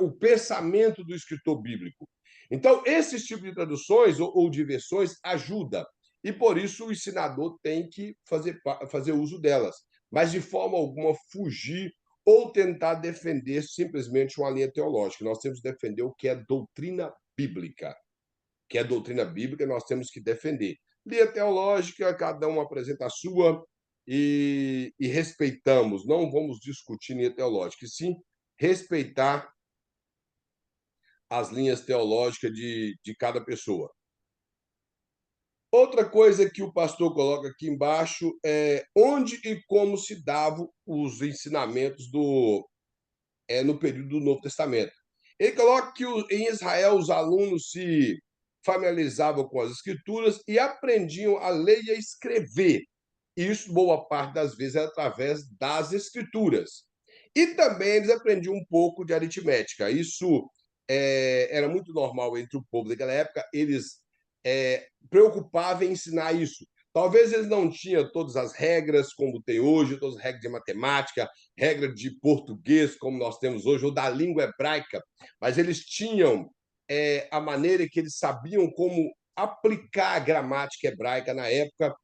o pensamento do escritor bíblico. Então, esses tipos de traduções ou de versões ajuda, e por isso o ensinador tem que fazer uso delas, mas de forma alguma fugir ou tentar defender simplesmente uma linha teológica. Nós temos que defender o que é doutrina bíblica. O que é doutrina bíblica, nós temos que defender. Linha teológica, cada um apresenta a sua e respeitamos, não vamos discutir linha teológica, e sim respeitar as linhas teológicas de cada pessoa. Outra coisa que o pastor coloca aqui embaixo é onde e como se davam os ensinamentos no período do Novo Testamento. Ele coloca que em Israel os alunos se familiarizavam com as escrituras e aprendiam a ler e a escrever. Isso, boa parte das vezes, é através das escrituras. E também eles aprendiam um pouco de aritmética. Isso era muito normal entre o povo daquela época. Eles preocupavam em ensinar isso. Talvez eles não tinham todas as regras como tem hoje, todas as regras de matemática, regra de português como nós temos hoje, ou da língua hebraica, mas eles tinham a maneira que eles sabiam como aplicar a gramática hebraica na época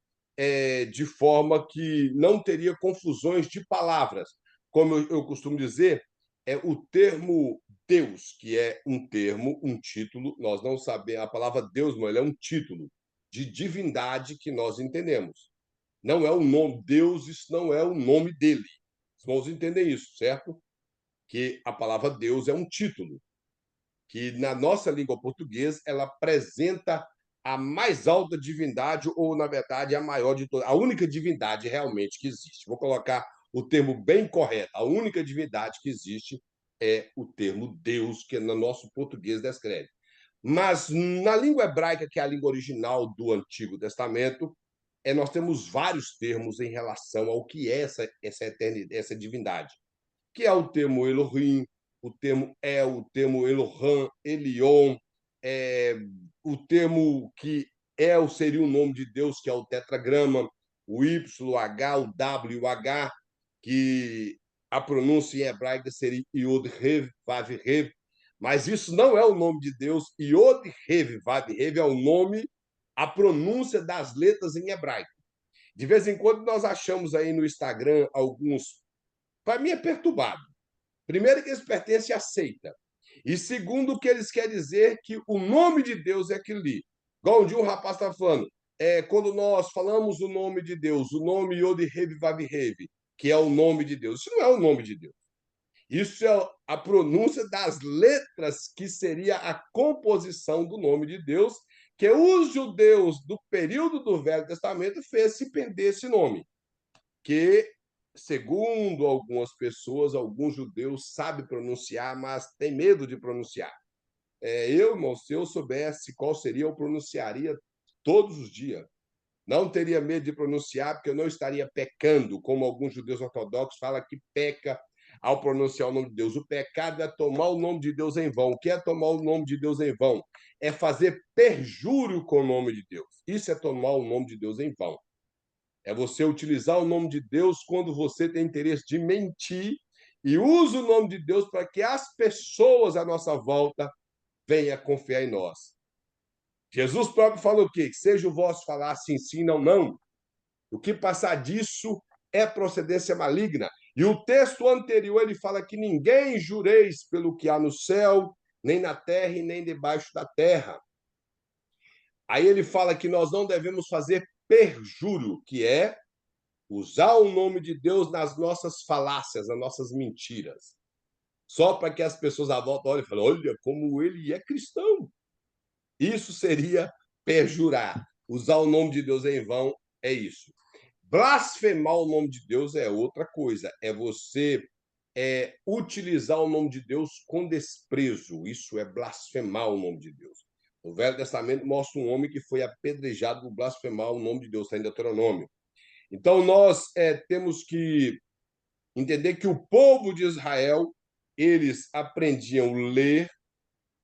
de forma que não teria confusões de palavras. Como eu costumo dizer, é o termo Deus, que é um termo, um título, nós não sabemos, a palavra Deus, não, ele é um título de divindade que nós entendemos. Não é o nome, Deus, isso não é o nome dele. Os irmãos entendem isso, certo? Que a palavra Deus é um título, que na nossa língua portuguesa ela apresenta a mais alta divindade, ou, na verdade, a maior de todas, a única divindade realmente que existe. Vou colocar o termo bem correto. A única divindade que existe é o termo Deus, que no nosso português descreve. Mas na língua hebraica, que é a língua original do Antigo Testamento, nós temos vários termos em relação ao que é essa eternidade, essa divindade, que é o termo Elohim, o termo El, o termo Elohim, Elion, é, o termo que El seria o nome de Deus, que é o tetragrama, o Y, o H, o W, o H, que a pronúncia em hebraico seria Yod, Rev, Vav, Rev, mas isso não é o nome de Deus. Yod, Rev, Vav, Rev é o nome, a pronúncia das letras em hebraico. De vez em quando nós achamos aí no Instagram alguns. Para mim é perturbado. Primeiro, que eles pertencem à seita. E segundo, que eles querem dizer que o nome de Deus é aquilo ali. Igual um dia um rapaz estava falando, quando nós falamos o nome de Deus, o nome Yod Rev Vav Rev, que é o nome de Deus. Isso não é o nome de Deus. Isso é a pronúncia das letras que seria a composição do nome de Deus, que os judeus do período do Velho Testamento fez se perder esse nome, que, segundo algumas pessoas, alguns judeus sabem pronunciar, mas tem medo de pronunciar. Eu, irmão, se eu soubesse qual seria, eu pronunciaria todos os dias. Não teria medo de pronunciar, porque eu não estaria pecando, como alguns judeus ortodoxos falam que peca ao pronunciar o nome de Deus. O pecado é tomar o nome de Deus em vão. O que é tomar o nome de Deus em vão? É fazer perjúrio com o nome de Deus. Isso é tomar o nome de Deus em vão. É você utilizar o nome de Deus quando você tem interesse de mentir e usa o nome de Deus para que as pessoas à nossa volta venham confiar em nós. Jesus próprio falou o quê? Que seja o vosso falar sim, sim, não, não. O que passar disso é procedência maligna. E o texto anterior ele fala que ninguém jureis pelo que há no céu, nem na terra e nem debaixo da terra. Aí ele fala que nós não devemos fazer perjúrio, que é usar o nome de Deus nas nossas falácias, nas nossas mentiras. Só para que as pessoas à volta olhem e falem, olha como ele é cristão. Isso seria perjurar. Usar o nome de Deus em vão é isso. Blasfemar o nome de Deus é outra coisa. É você utilizar o nome de Deus com desprezo. Isso é blasfemar o nome de Deus. O Velho Testamento mostra um homem que foi apedrejado por blasfemar o nome de Deus, está em Deuteronômio. Então, nós temos que entender que o povo de Israel, eles aprendiam a ler,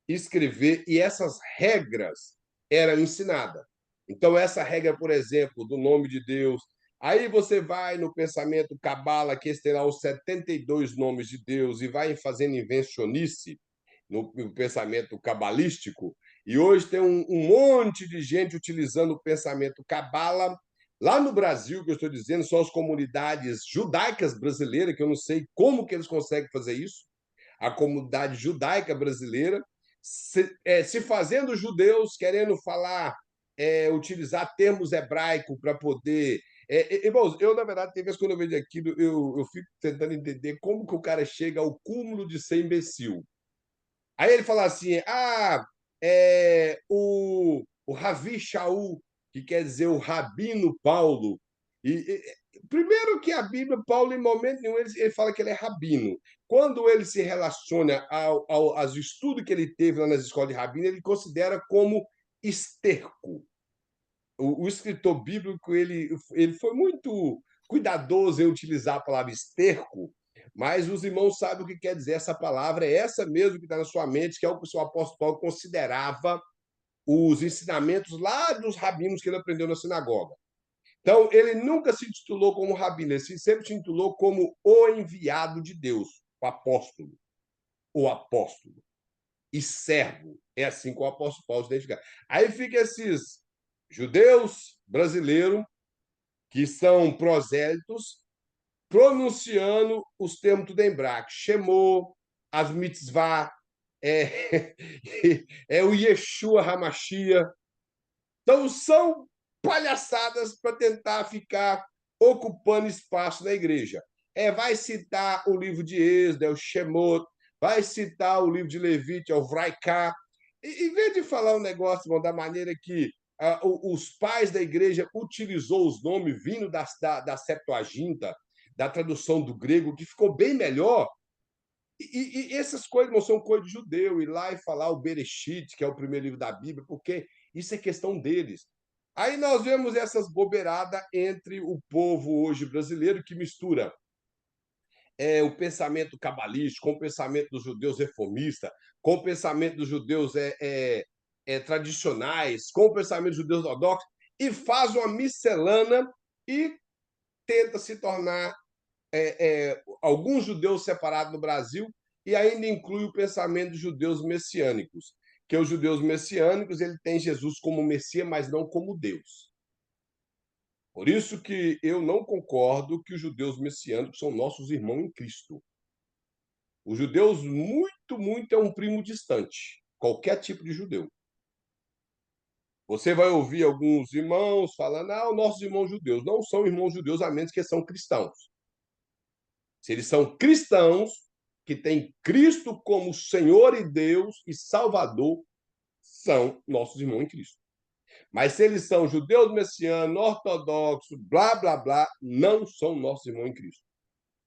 escrever, e essas regras eram ensinadas. Então, essa regra, por exemplo, do nome de Deus. Aí você vai no pensamento cabala, que terá os 72 nomes de Deus, e vai fazendo invencionice no pensamento cabalístico. E hoje tem um monte de gente utilizando o pensamento cabala. Lá no Brasil, que eu estou dizendo, são as comunidades judaicas brasileiras, que eu não sei como que eles conseguem fazer isso, a comunidade judaica brasileira, se fazendo judeus, querendo falar, utilizar termos hebraicos para poder. Irmãos, eu, na verdade, tem vezes quando eu vejo aquilo, eu fico tentando entender como que o cara chega ao cúmulo de ser imbecil. Aí ele fala assim: o Ravi Shaul, que quer dizer o Rabino Paulo. Primeiro que a Bíblia, Paulo, em momento nenhum, ele fala que ele é rabino. Quando ele se relaciona aos estudos que ele teve lá nas escolas de rabino, ele considera como esterco. O escritor bíblico ele foi muito cuidadoso em utilizar a palavra esterco, mas os irmãos sabem o que quer dizer essa palavra, é essa mesmo que está na sua mente, que é o que o seu apóstolo Paulo considerava os ensinamentos lá dos rabinos que ele aprendeu na sinagoga. Então, ele nunca se intitulou como rabino, ele sempre se intitulou como o enviado de Deus, o apóstolo e servo. É assim que o apóstolo Paulo se identifica. Aí fica esses judeus brasileiros que são prosélitos pronunciando os termos tudo em hebraico. Shemô, as mitzvah, é, é o Yeshua Hamashia. Então, são palhaçadas para tentar ficar ocupando espaço na igreja. Vai citar o livro de Êxodo, é o Shemot, vai citar o livro de Levite, é o Vraiká. Em vez de falar um negócio, irmão, da maneira que os pais da igreja utilizou os nomes vindo da Septuaginta, da tradução do grego, que ficou bem melhor. E essas coisas não são coisas de judeu, ir lá e falar o Bereshit, que é o primeiro livro da Bíblia, porque isso é questão deles. Aí nós vemos essas bobeiradas entre o povo hoje brasileiro que mistura o pensamento cabalístico com o pensamento dos judeus reformistas, com o pensamento dos judeus tradicionais, com o pensamento dos judeus ortodoxos, e faz uma miscelânea e tenta se tornar alguns judeus separados no Brasil e ainda inclui o pensamento dos judeus messiânicos, que os judeus messiânicos ele tem Jesus como Messias, mas não como Deus. Por isso que eu não concordo que os judeus messiânicos são nossos irmãos em Cristo. Os judeus, muito é um primo distante, qualquer tipo de judeu. Você vai ouvir alguns irmãos falando, nossos irmãos judeus. Não são irmãos judeus, a menos que são cristãos. Se eles são cristãos, que têm Cristo como Senhor e Deus e Salvador, são nossos irmãos em Cristo. Mas se eles são judeus messianos, ortodoxos, blá, blá, blá, não são nossos irmãos em Cristo.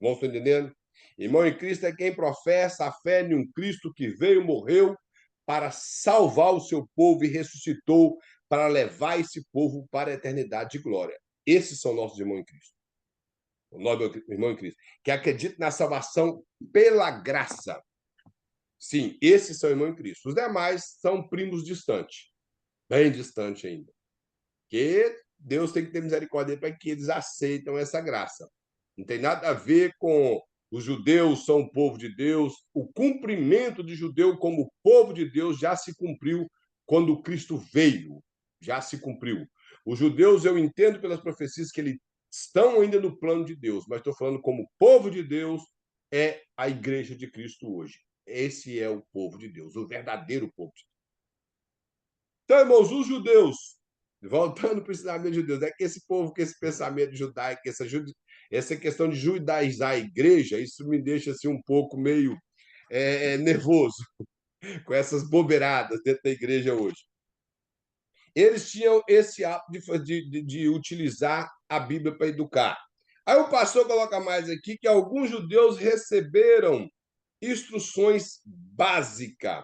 Vão estar entendendo? Irmão em Cristo é quem professa a fé em um Cristo que veio, morreu para salvar o seu povo e ressuscitou para levar esse povo para a eternidade de glória. Esses são nossos irmãos em Cristo. O nosso irmão em Cristo, que acredita na salvação pela graça. Sim, esses são irmãos em Cristo. Os demais são primos distantes, bem distantes ainda. Que Deus tem que ter misericórdia para que eles aceitem essa graça. Não tem nada a ver com os judeus são o povo de Deus. O cumprimento de judeu como povo de Deus já se cumpriu quando Cristo veio. Já se cumpriu. Os judeus, eu entendo pelas profecias que eles estão ainda no plano de Deus, mas estou falando como povo de Deus é a igreja de Cristo hoje. Esse é o povo de Deus, o verdadeiro povo de Deus. Então, irmãos, os judeus, voltando para o ensinamento de Deus, é que esse povo, que esse pensamento judaico, essa questão de judaizar a igreja, isso me deixa assim um pouco meio nervoso com essas bobeiradas dentro da igreja hoje. Eles tinham esse hábito de utilizar a Bíblia para educar. Aí o pastor coloca mais aqui que alguns judeus receberam instruções básicas.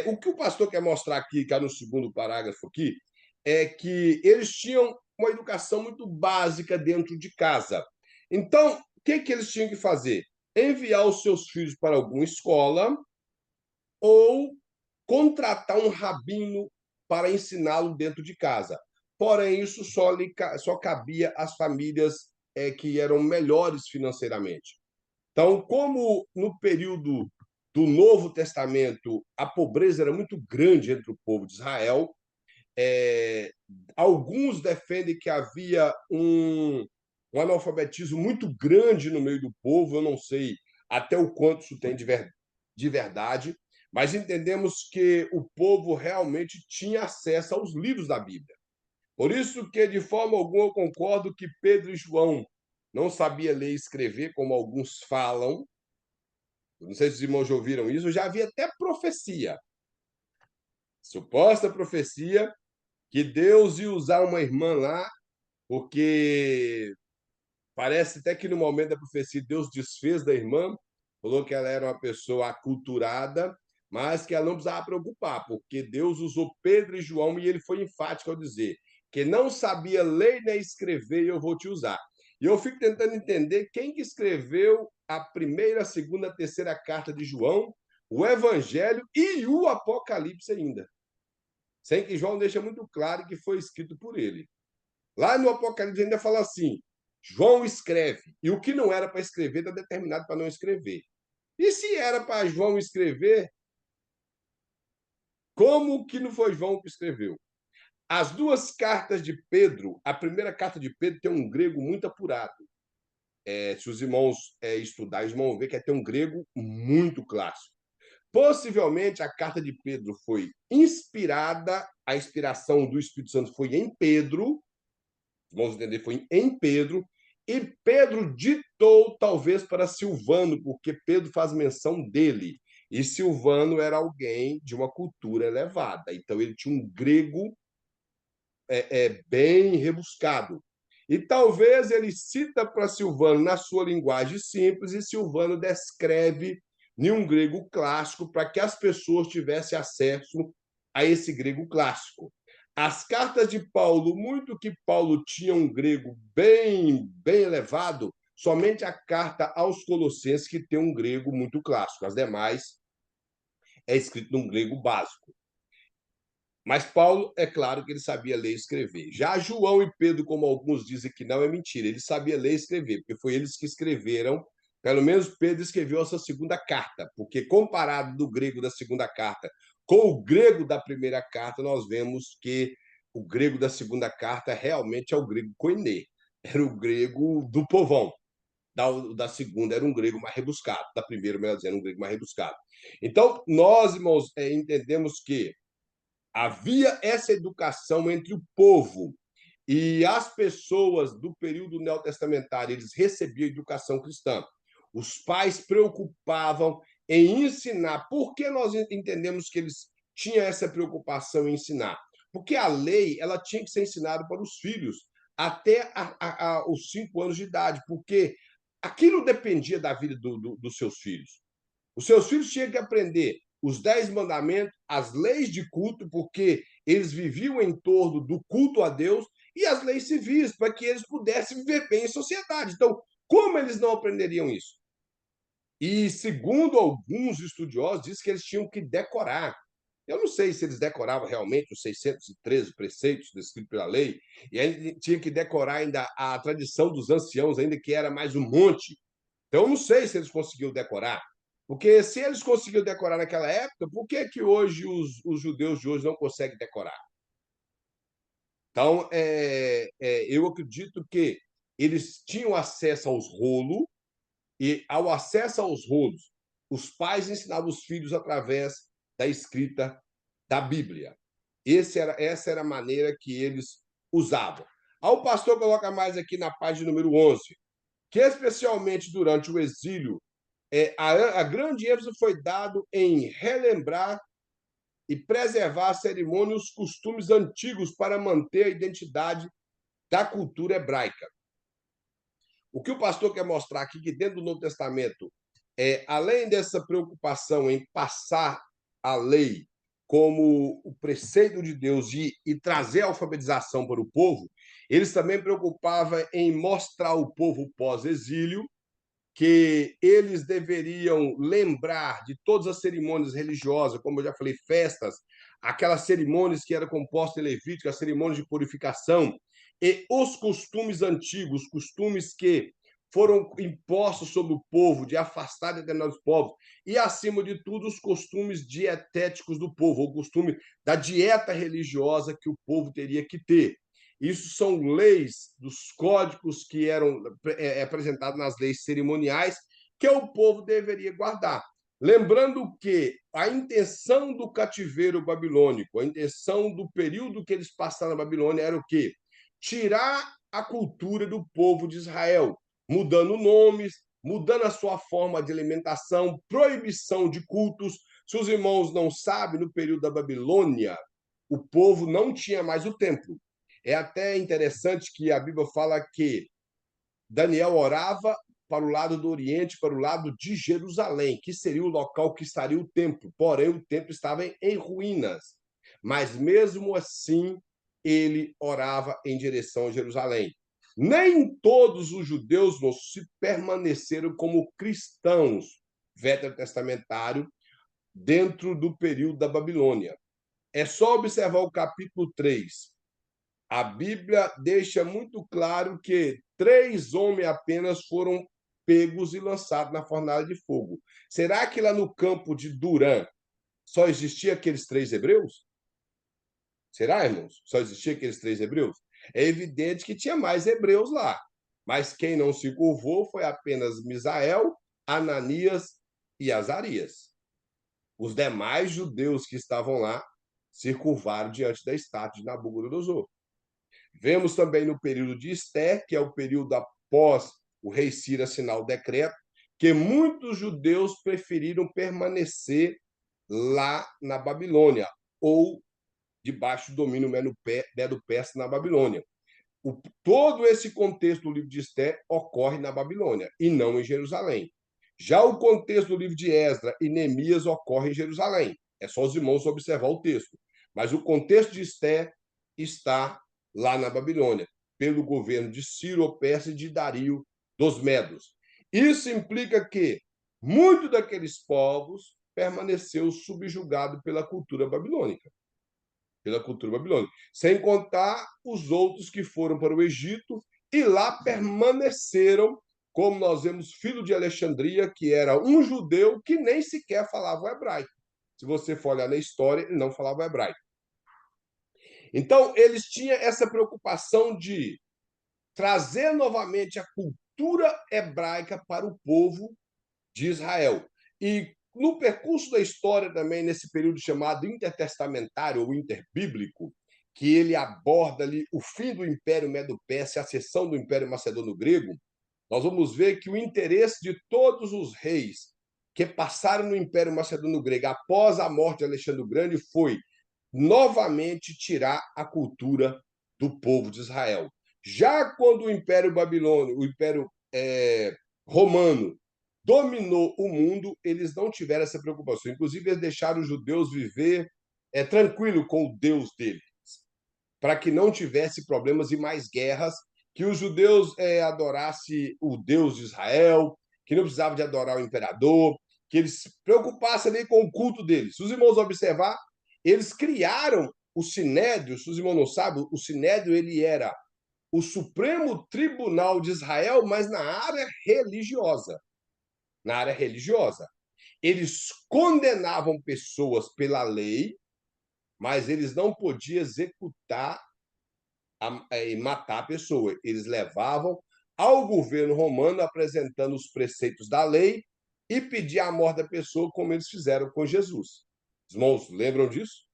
O que o pastor quer mostrar aqui, que é no segundo parágrafo aqui, é que eles tinham uma educação muito básica dentro de casa. Então, o que eles tinham que fazer? Enviar os seus filhos para alguma escola ou contratar um rabino para ensiná-lo dentro de casa. porém isso só cabia às famílias que eram melhores financeiramente. Então, como no período do Novo Testamento a pobreza era muito grande entre o povo de Israel, é, alguns defendem que havia um analfabetismo muito grande no meio do povo, eu não sei até o quanto isso tem de verdade, mas entendemos que o povo realmente tinha acesso aos livros da Bíblia. Por isso que, de forma alguma, eu concordo que Pedro e João não sabia ler e escrever, como alguns falam. Não sei se os irmãos já ouviram isso, já havia até profecia, suposta profecia, que Deus ia usar uma irmã lá, porque parece até que no momento da profecia Deus desfez da irmã, falou que ela era uma pessoa aculturada, mas que ela não precisava preocupar, porque Deus usou Pedro e João e ele foi enfático ao dizer que não sabia ler nem escrever e eu vou te usar. E eu fico tentando entender quem que escreveu a primeira, a segunda, a terceira carta de João, o Evangelho e o Apocalipse ainda. Sem que João deixa muito claro que foi escrito por ele. Lá no Apocalipse ainda fala assim: João escreve, e o que não era para escrever está determinado para não escrever. E se era para João escrever, como que não foi João que escreveu? As duas cartas de Pedro, a primeira carta de Pedro tem um grego muito apurado. Se os irmãos estudarem, os irmãos vão ver que tem um grego muito clássico. Possivelmente a carta de Pedro foi inspirada, a inspiração do Espírito Santo foi em Pedro, vamos entender, foi em Pedro, e Pedro ditou talvez para Silvano, porque Pedro faz menção dele. E Silvano era alguém de uma cultura elevada, então ele tinha um grego bem rebuscado. E talvez ele cita para Silvano na sua linguagem simples, e Silvano descreve em um grego clássico para que as pessoas tivessem acesso a esse grego clássico. As cartas de Paulo, muito que Paulo tinha um grego bem elevado, somente a carta aos Colossenses que tem um grego muito clássico. As demais é escrito num grego básico. Mas Paulo, é claro que ele sabia ler e escrever. Já João e Pedro, como alguns dizem que não, é mentira. Ele sabia ler e escrever, porque foi eles que escreveram. Pelo menos Pedro escreveu essa segunda carta, porque comparado do grego da segunda carta com o grego da primeira carta, nós vemos que o grego da segunda carta realmente é o grego koiné. Era o grego do povão. Da segunda era um grego mais rebuscado. Da primeira, melhor dizendo, um grego mais rebuscado. Então, nós, irmãos, entendemos que havia essa educação entre o povo e as pessoas do período neotestamentário, eles recebiam educação cristã. Os pais preocupavam em ensinar. Por que nós entendemos que eles tinham essa preocupação em ensinar? Porque a lei ela tinha que ser ensinada para os filhos até os 5 anos de idade, porque aquilo dependia da vida dos seus filhos. Os seus filhos tinham que aprender os 10 mandamentos, as leis de culto, porque eles viviam em torno do culto a Deus, e as leis civis, para que eles pudessem viver bem em sociedade. Então, como eles não aprenderiam isso? E, segundo alguns estudiosos, diz que eles tinham que decorar. Eu não sei se eles decoravam realmente os 613 preceitos descritos pela lei, e aí tinha que decorar ainda a tradição dos anciãos, ainda que era mais um monte. Então, eu não sei se eles conseguiram decorar. Porque se eles conseguiram decorar naquela época, por que que hoje os judeus de hoje não conseguem decorar? Então, eu acredito que eles tinham acesso aos rolos, e ao acesso aos rolos, os pais ensinavam os filhos através da escrita da Bíblia. Essa era a maneira que eles usavam. O pastor coloca mais aqui na página número 11, que especialmente durante o exílio, a grande ênfase foi dado em relembrar e preservar a cerimônia e os costumes antigos para manter a identidade da cultura hebraica. O que o pastor quer mostrar aqui, que dentro do Novo Testamento, além dessa preocupação em passar a lei como o preceito de Deus e trazer a alfabetização para o povo, eles também preocupavam em mostrar ao povo pós-exílio que eles deveriam lembrar de todas as cerimônias religiosas, como eu já falei, festas, aquelas cerimônias que eram compostas em Levítico, as cerimônias de purificação, e os costumes antigos, costumes que foram impostos sobre o povo, de afastar determinados povos, e, acima de tudo, os costumes dietéticos do povo, o costume da dieta religiosa que o povo teria que ter. Isso são leis dos códigos que eram apresentados nas leis cerimoniais que o povo deveria guardar. Lembrando que a intenção do cativeiro babilônico, a intenção do período que eles passaram na Babilônia era o quê? Tirar a cultura do povo de Israel, mudando nomes, mudando a sua forma de alimentação, proibição de cultos. Se os irmãos não sabem, no período da Babilônia, o povo não tinha mais o templo. É até interessante que a Bíblia fala que Daniel orava para o lado do Oriente, para o lado de Jerusalém, que seria o local que estaria o templo. Porém, o templo estava em ruínas. Mas mesmo assim, ele orava em direção a Jerusalém. Nem todos os judeus se permaneceram como cristãos veterotestamentários dentro do período da Babilônia. É só observar o capítulo 3. A Bíblia deixa muito claro que 3 homens apenas foram pegos e lançados na fornalha de fogo. Será que lá no campo de Durã só existia aqueles 3 hebreus? Será, irmãos? Só existia aqueles 3 hebreus? É evidente que tinha mais hebreus lá. Mas quem não se curvou foi apenas Misael, Ananias e Azarias. Os demais judeus que estavam lá se curvaram diante da estátua de Nabucodonosor. Vemos também no período de Esté, que é o período após o rei Ciro assinar o decreto, que muitos judeus preferiram permanecer lá na Babilônia, ou debaixo do domínio medo-persa na Babilônia. Todo esse contexto do livro de Esté ocorre na Babilônia, e não em Jerusalém. Já o contexto do livro de Esdras e Neemias ocorre em Jerusalém. É só os irmãos observar o texto. Mas o contexto de Esté está lá na Babilônia, pelo governo de Ciro Persa e de Dario dos Medos. Isso implica que muito daqueles povos permaneceu subjugado pela cultura babilônica. Pela cultura babilônica. Sem contar os outros que foram para o Egito e lá permaneceram, como nós vemos Filho de Alexandria, que era um judeu que nem sequer falava o hebraico. Se você for olhar na história, ele não falava o hebraico. Então, eles tinham essa preocupação de trazer novamente a cultura hebraica para o povo de Israel. E no percurso da história também, nesse período chamado intertestamentário ou interbíblico, que ele aborda ali o fim do Império Medo-Persa e a ascensão do Império Macedônio-Grego, nós vamos ver que o interesse de todos os reis que passaram no Império Macedônio-Grego após a morte de Alexandre o Grande foi novamente tirar a cultura do povo de Israel. Já quando o Império Babilônio, o Império Romano, dominou o mundo, eles não tiveram essa preocupação. Inclusive, eles deixaram os judeus viver tranquilo com o Deus deles, para que não tivesse problemas e mais guerras, que os judeus adorassem o Deus de Israel, que não precisava de adorar o imperador, que eles se preocupassem ali com o culto deles. Se os irmãos observar, eles criaram o Sinédrio. Se os irmãos não sabem, o Sinédrio ele era o Supremo Tribunal de Israel, mas na área religiosa. Na área religiosa. Eles condenavam pessoas pela lei, mas eles não podiam executar e matar a pessoa. Eles levavam ao governo romano apresentando os preceitos da lei e pedir a morte da pessoa, como eles fizeram com Jesus. Os irmãos lembram disso?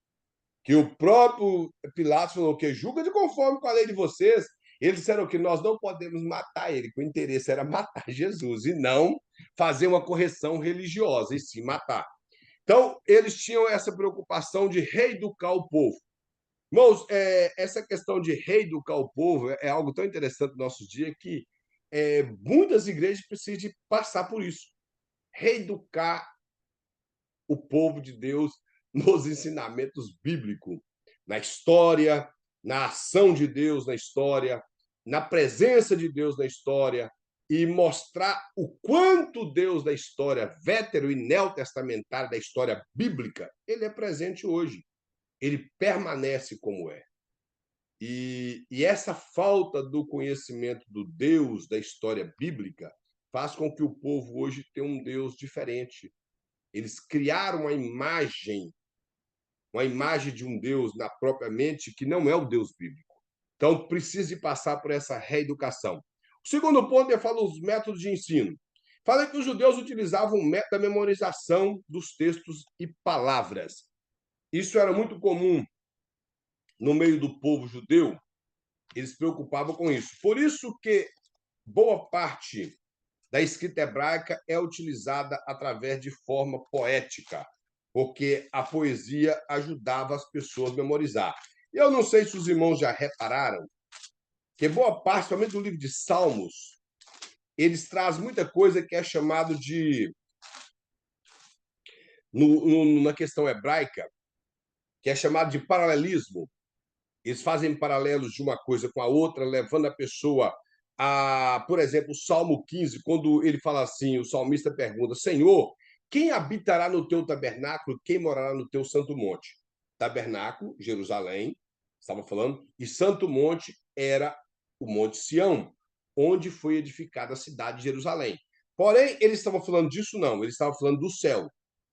Que o próprio Pilatos falou que julga de conforme com a lei de vocês. Eles disseram que nós não podemos matar ele, que o interesse era matar Jesus e não fazer uma correção religiosa, e sim matar. Então, eles tinham essa preocupação de reeducar o povo. Irmãos, essa questão de reeducar o povo é algo tão interessante no nosso dia que muitas igrejas precisam de passar por isso. Reeducar o povo de Deus nos ensinamentos bíblicos, na história, na ação de Deus na história, na presença de Deus na história e mostrar o quanto Deus da história vétero e neotestamentária, da história bíblica, ele é presente hoje. Ele permanece como é. E essa falta do conhecimento do Deus da história bíblica faz com que o povo hoje tenha um Deus diferente. Eles criaram uma imagem de um Deus na própria mente que não é o Deus bíblico. Então, precisa passar por essa reeducação. O segundo ponto, eu falo os métodos de ensino. Falei que os judeus utilizavam o método da memorização dos textos e palavras. Isso era muito comum no meio do povo judeu, eles se preocupavam com isso. Por isso que boa parte da escrita hebraica é utilizada através de forma poética, porque a poesia ajudava as pessoas a memorizar. Eu não sei se os irmãos já repararam que boa parte, somente do livro de Salmos, eles trazem muita coisa que é chamado de, na questão hebraica, que é chamado de paralelismo. Eles fazem paralelos de uma coisa com a outra, levando a pessoa a, por exemplo, o Salmo 15, quando ele fala assim, o salmista pergunta: Senhor, quem habitará no teu tabernáculo, quem morará no teu santo monte? Tabernáculo, Jerusalém, estava falando, e santo monte era o Monte Sião, onde foi edificada a cidade de Jerusalém. Porém, eles estavam falando disso, não, eles estavam falando do céu,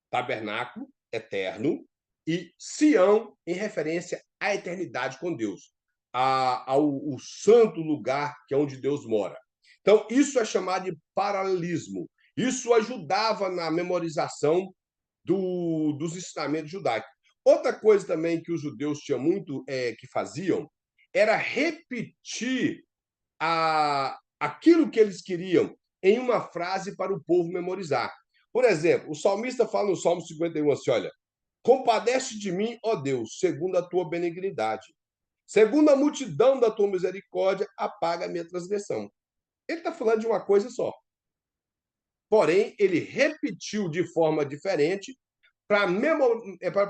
tabernáculo eterno, e Sião, em referência à eternidade com Deus, ao santo lugar que é onde Deus mora. Então, isso é chamado de paralelismo. Isso ajudava na memorização dos ensinamentos judaicos. Outra coisa também que os judeus tinham muito que faziam era repetir aquilo que eles queriam em uma frase para o povo memorizar. Por exemplo, o salmista fala no Salmo 51 assim: olha, compadece de mim, ó Deus, segundo a tua benignidade. Segundo a multidão da tua misericórdia, apaga a minha transgressão. Ele está falando de uma coisa só. Porém, ele repetiu de forma diferente para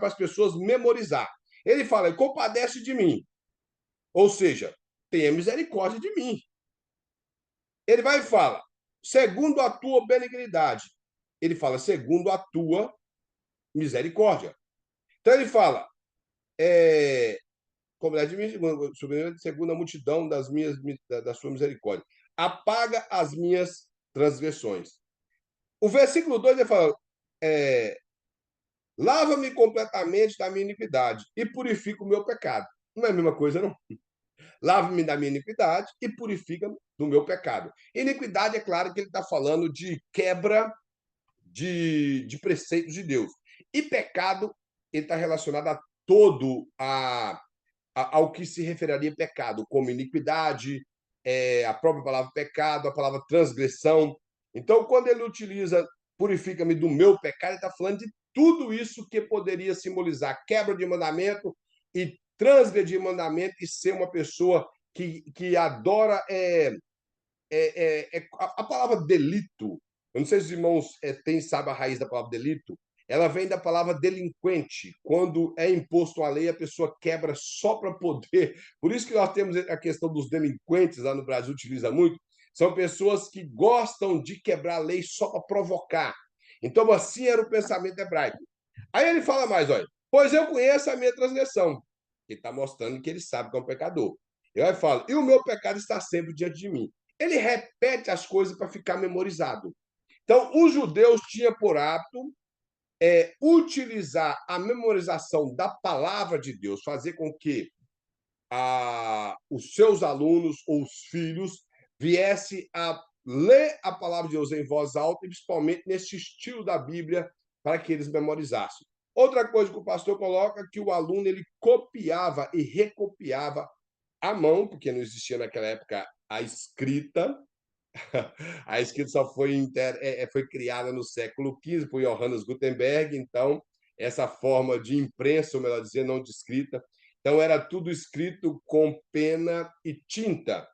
as pessoas memorizar. Ele fala: compadece de mim. Ou seja, tenha misericórdia de mim. Ele vai e fala: segundo a tua benignidade. Ele fala: segundo a tua misericórdia. Então ele fala: comunidade segundo a multidão da sua misericórdia. Apaga as minhas transgressões. O versículo 2 ele fala: lava-me completamente da minha iniquidade e purifica o meu pecado. Não é a mesma coisa, não? Lava-me da minha iniquidade e purifica do meu pecado. Iniquidade, é claro que ele está falando de quebra de preceitos de Deus. E pecado, ele está relacionado a todo ao que se referiria pecado, como iniquidade, a própria palavra pecado, a palavra transgressão. Então, quando ele utiliza purifica-me do meu pecado, ele está falando de tudo isso que poderia simbolizar quebra de mandamento e transgredir mandamento e ser uma pessoa que adora a palavra delito. Eu não sei se os irmãos sabem a raiz da palavra delito. Ela vem da palavra delinquente. Quando é imposto a lei, a pessoa quebra só para poder. Por isso que nós temos a questão dos delinquentes, lá no Brasil utiliza muito. São pessoas que gostam de quebrar a lei só para provocar. Então, assim era o pensamento hebraico. Aí ele fala mais, olha, pois eu conheço a minha transgressão. Ele está mostrando que ele sabe que é um pecador. Ele fala, e o meu pecado está sempre diante de mim. Ele repete as coisas para ficar memorizado. Então, os judeus tinham por hábito utilizar a memorização da palavra de Deus, fazer com que os seus alunos ou os filhos viessem a ler a palavra de Deus em voz alta, e principalmente nesse estilo da Bíblia, para que eles memorizassem. Outra coisa que o pastor coloca é que o aluno ele copiava e recopiava à mão, porque não existia naquela época a escrita. A escrita só foi criada no século XV por Johannes Gutenberg, então essa forma de imprensa, ou melhor dizer, não de escrita. Então era tudo escrito com pena e tinta.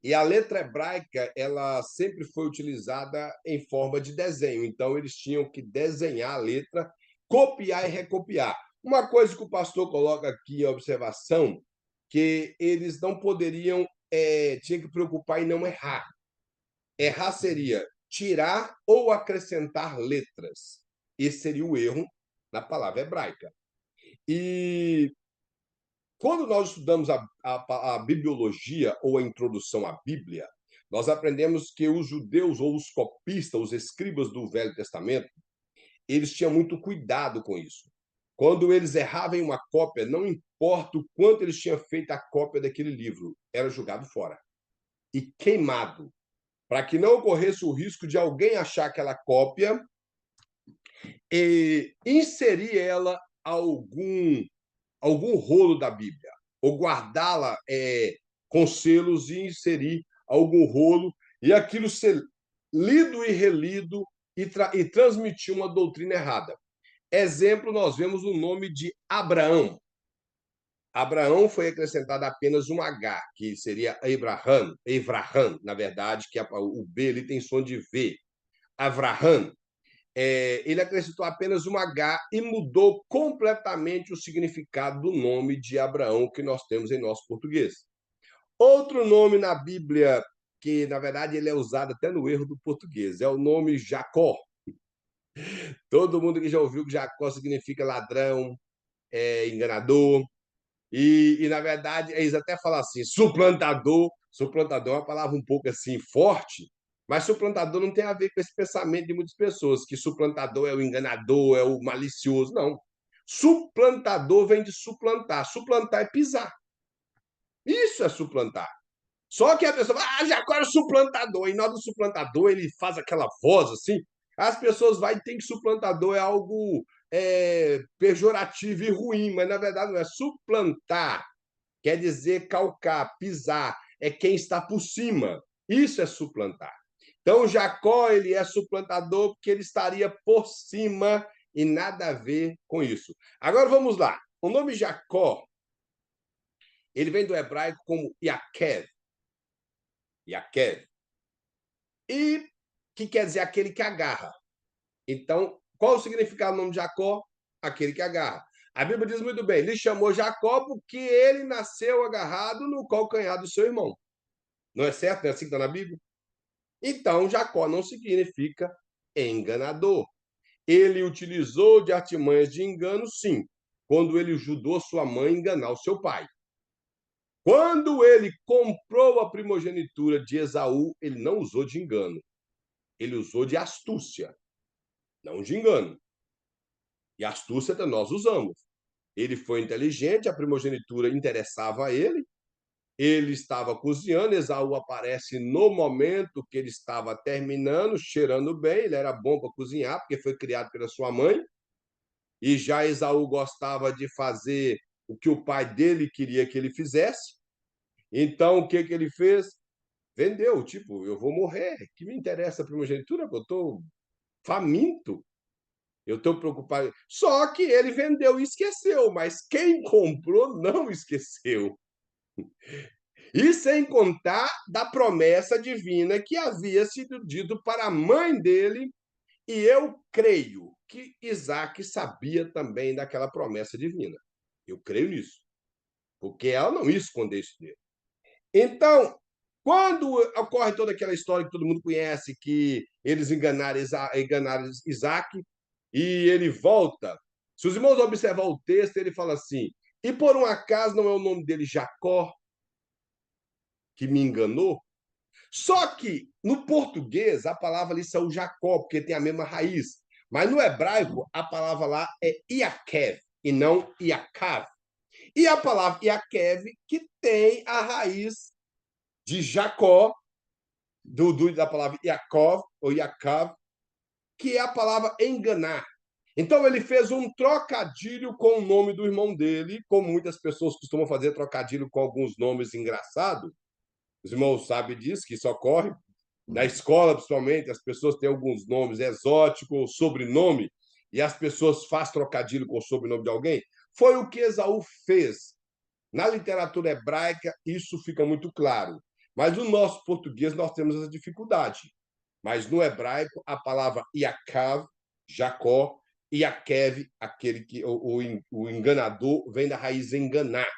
E a letra hebraica, ela sempre foi utilizada em forma de desenho. Então eles tinham que desenhar a letra, copiar e recopiar. Uma coisa que o pastor coloca aqui em observação, que eles não poderiam, tinha que preocupar em não errar. Errar seria tirar ou acrescentar letras. Esse seria o erro na palavra hebraica. E quando nós estudamos a bibliologia ou a introdução à Bíblia, nós aprendemos que os judeus ou os copistas, os escribas do Velho Testamento, eles tinham muito cuidado com isso. Quando eles erravam em uma cópia, não importa o quanto eles tinham feito a cópia daquele livro, era jogado fora e queimado, para que não ocorresse o risco de alguém achar aquela cópia e inserir ela algum rolo da Bíblia, ou guardá-la com selos e inserir algum rolo, e aquilo ser lido e relido e transmitir uma doutrina errada. Exemplo, nós vemos o nome de Abraão. Abraão foi acrescentado apenas um H, que seria Abraham, na verdade, que o B ele tem som de V. Avraham. Ele acrescentou apenas um H e mudou completamente o significado do nome de Abraão que nós temos em nosso português. Outro nome na Bíblia, que na verdade ele é usado até no erro do português, é o nome Jacó. Todo mundo que já ouviu que Jacó significa ladrão, enganador, na verdade, eles até falam assim, suplantador. Suplantador é uma palavra um pouco assim forte, mas suplantador não tem a ver com esse pensamento de muitas pessoas, que suplantador é o enganador, é o malicioso. Não. Suplantador vem de suplantar. Suplantar é pisar. Isso é suplantar. Só que a pessoa fala, já agora é suplantador. E na hora do suplantador, ele faz aquela voz assim. As pessoas vão e tem que suplantador é algo pejorativo e ruim, mas na verdade não é. Suplantar quer dizer calcar, pisar, é quem está por cima. Isso é suplantar. Então, Jacó, ele é suplantador porque ele estaria por cima e nada a ver com isso. Agora vamos lá. O nome Jacó, ele vem do hebraico como Yaquev. Yaquev. E que quer dizer aquele que agarra. Então, qual o significado do nome de Jacó? Aquele que agarra. A Bíblia diz muito bem, ele chamou Jacó porque ele nasceu agarrado no calcanhar do seu irmão. Não é certo? Não é assim que está na Bíblia? Então, Jacó não significa enganador. Ele utilizou de artimanhas de engano, sim, quando ele ajudou sua mãe a enganar o seu pai. Quando ele comprou a primogenitura de Esaú, ele não usou de engano. Ele usou de astúcia, não de engano. E astúcia nós usamos. Ele foi inteligente, a primogenitura interessava a ele, ele estava cozinhando, Esaú aparece no momento que ele estava terminando, cheirando bem, ele era bom para cozinhar, porque foi criado pela sua mãe, e já Esaú gostava de fazer o que o pai dele queria que ele fizesse. Então, o que ele fez? Vendeu, tipo, eu vou morrer, que me interessa a primogenitura, eu estou faminto, eu estou preocupado. Só que ele vendeu e esqueceu, mas quem comprou não esqueceu. E sem contar da promessa divina que havia sido dito para a mãe dele, e eu creio que Isaac sabia também daquela promessa divina. Eu creio nisso, porque ela não ia esconder isso dele. Então, quando ocorre toda aquela história que todo mundo conhece, que eles enganaram Isaac, e ele volta, se os irmãos observar o texto, ele fala assim, e por um acaso não é o nome dele Jacó, que me enganou? Só que no português a palavra ali saiu Jacó, porque tem a mesma raiz. Mas no hebraico a palavra lá é Iakev e não Iakav. E a palavra Iakev que tem a raiz de Jacó, da palavra Iakov ou Iakav, que é a palavra enganar. Então ele fez um trocadilho com o nome do irmão dele, como muitas pessoas costumam fazer trocadilho com alguns nomes engraçados. Os irmãos sabem disso, que isso ocorre. Na escola, principalmente, as pessoas têm alguns nomes exóticos, sobrenome, e as pessoas fazem trocadilho com o sobrenome de alguém. Foi o que Esaú fez. Na literatura hebraica, isso fica muito claro. Mas no nosso português, nós temos essa dificuldade. Mas no hebraico, a palavra Yaakav, Jacó, Iakev, aquele que o enganador, vem da raiz enganar.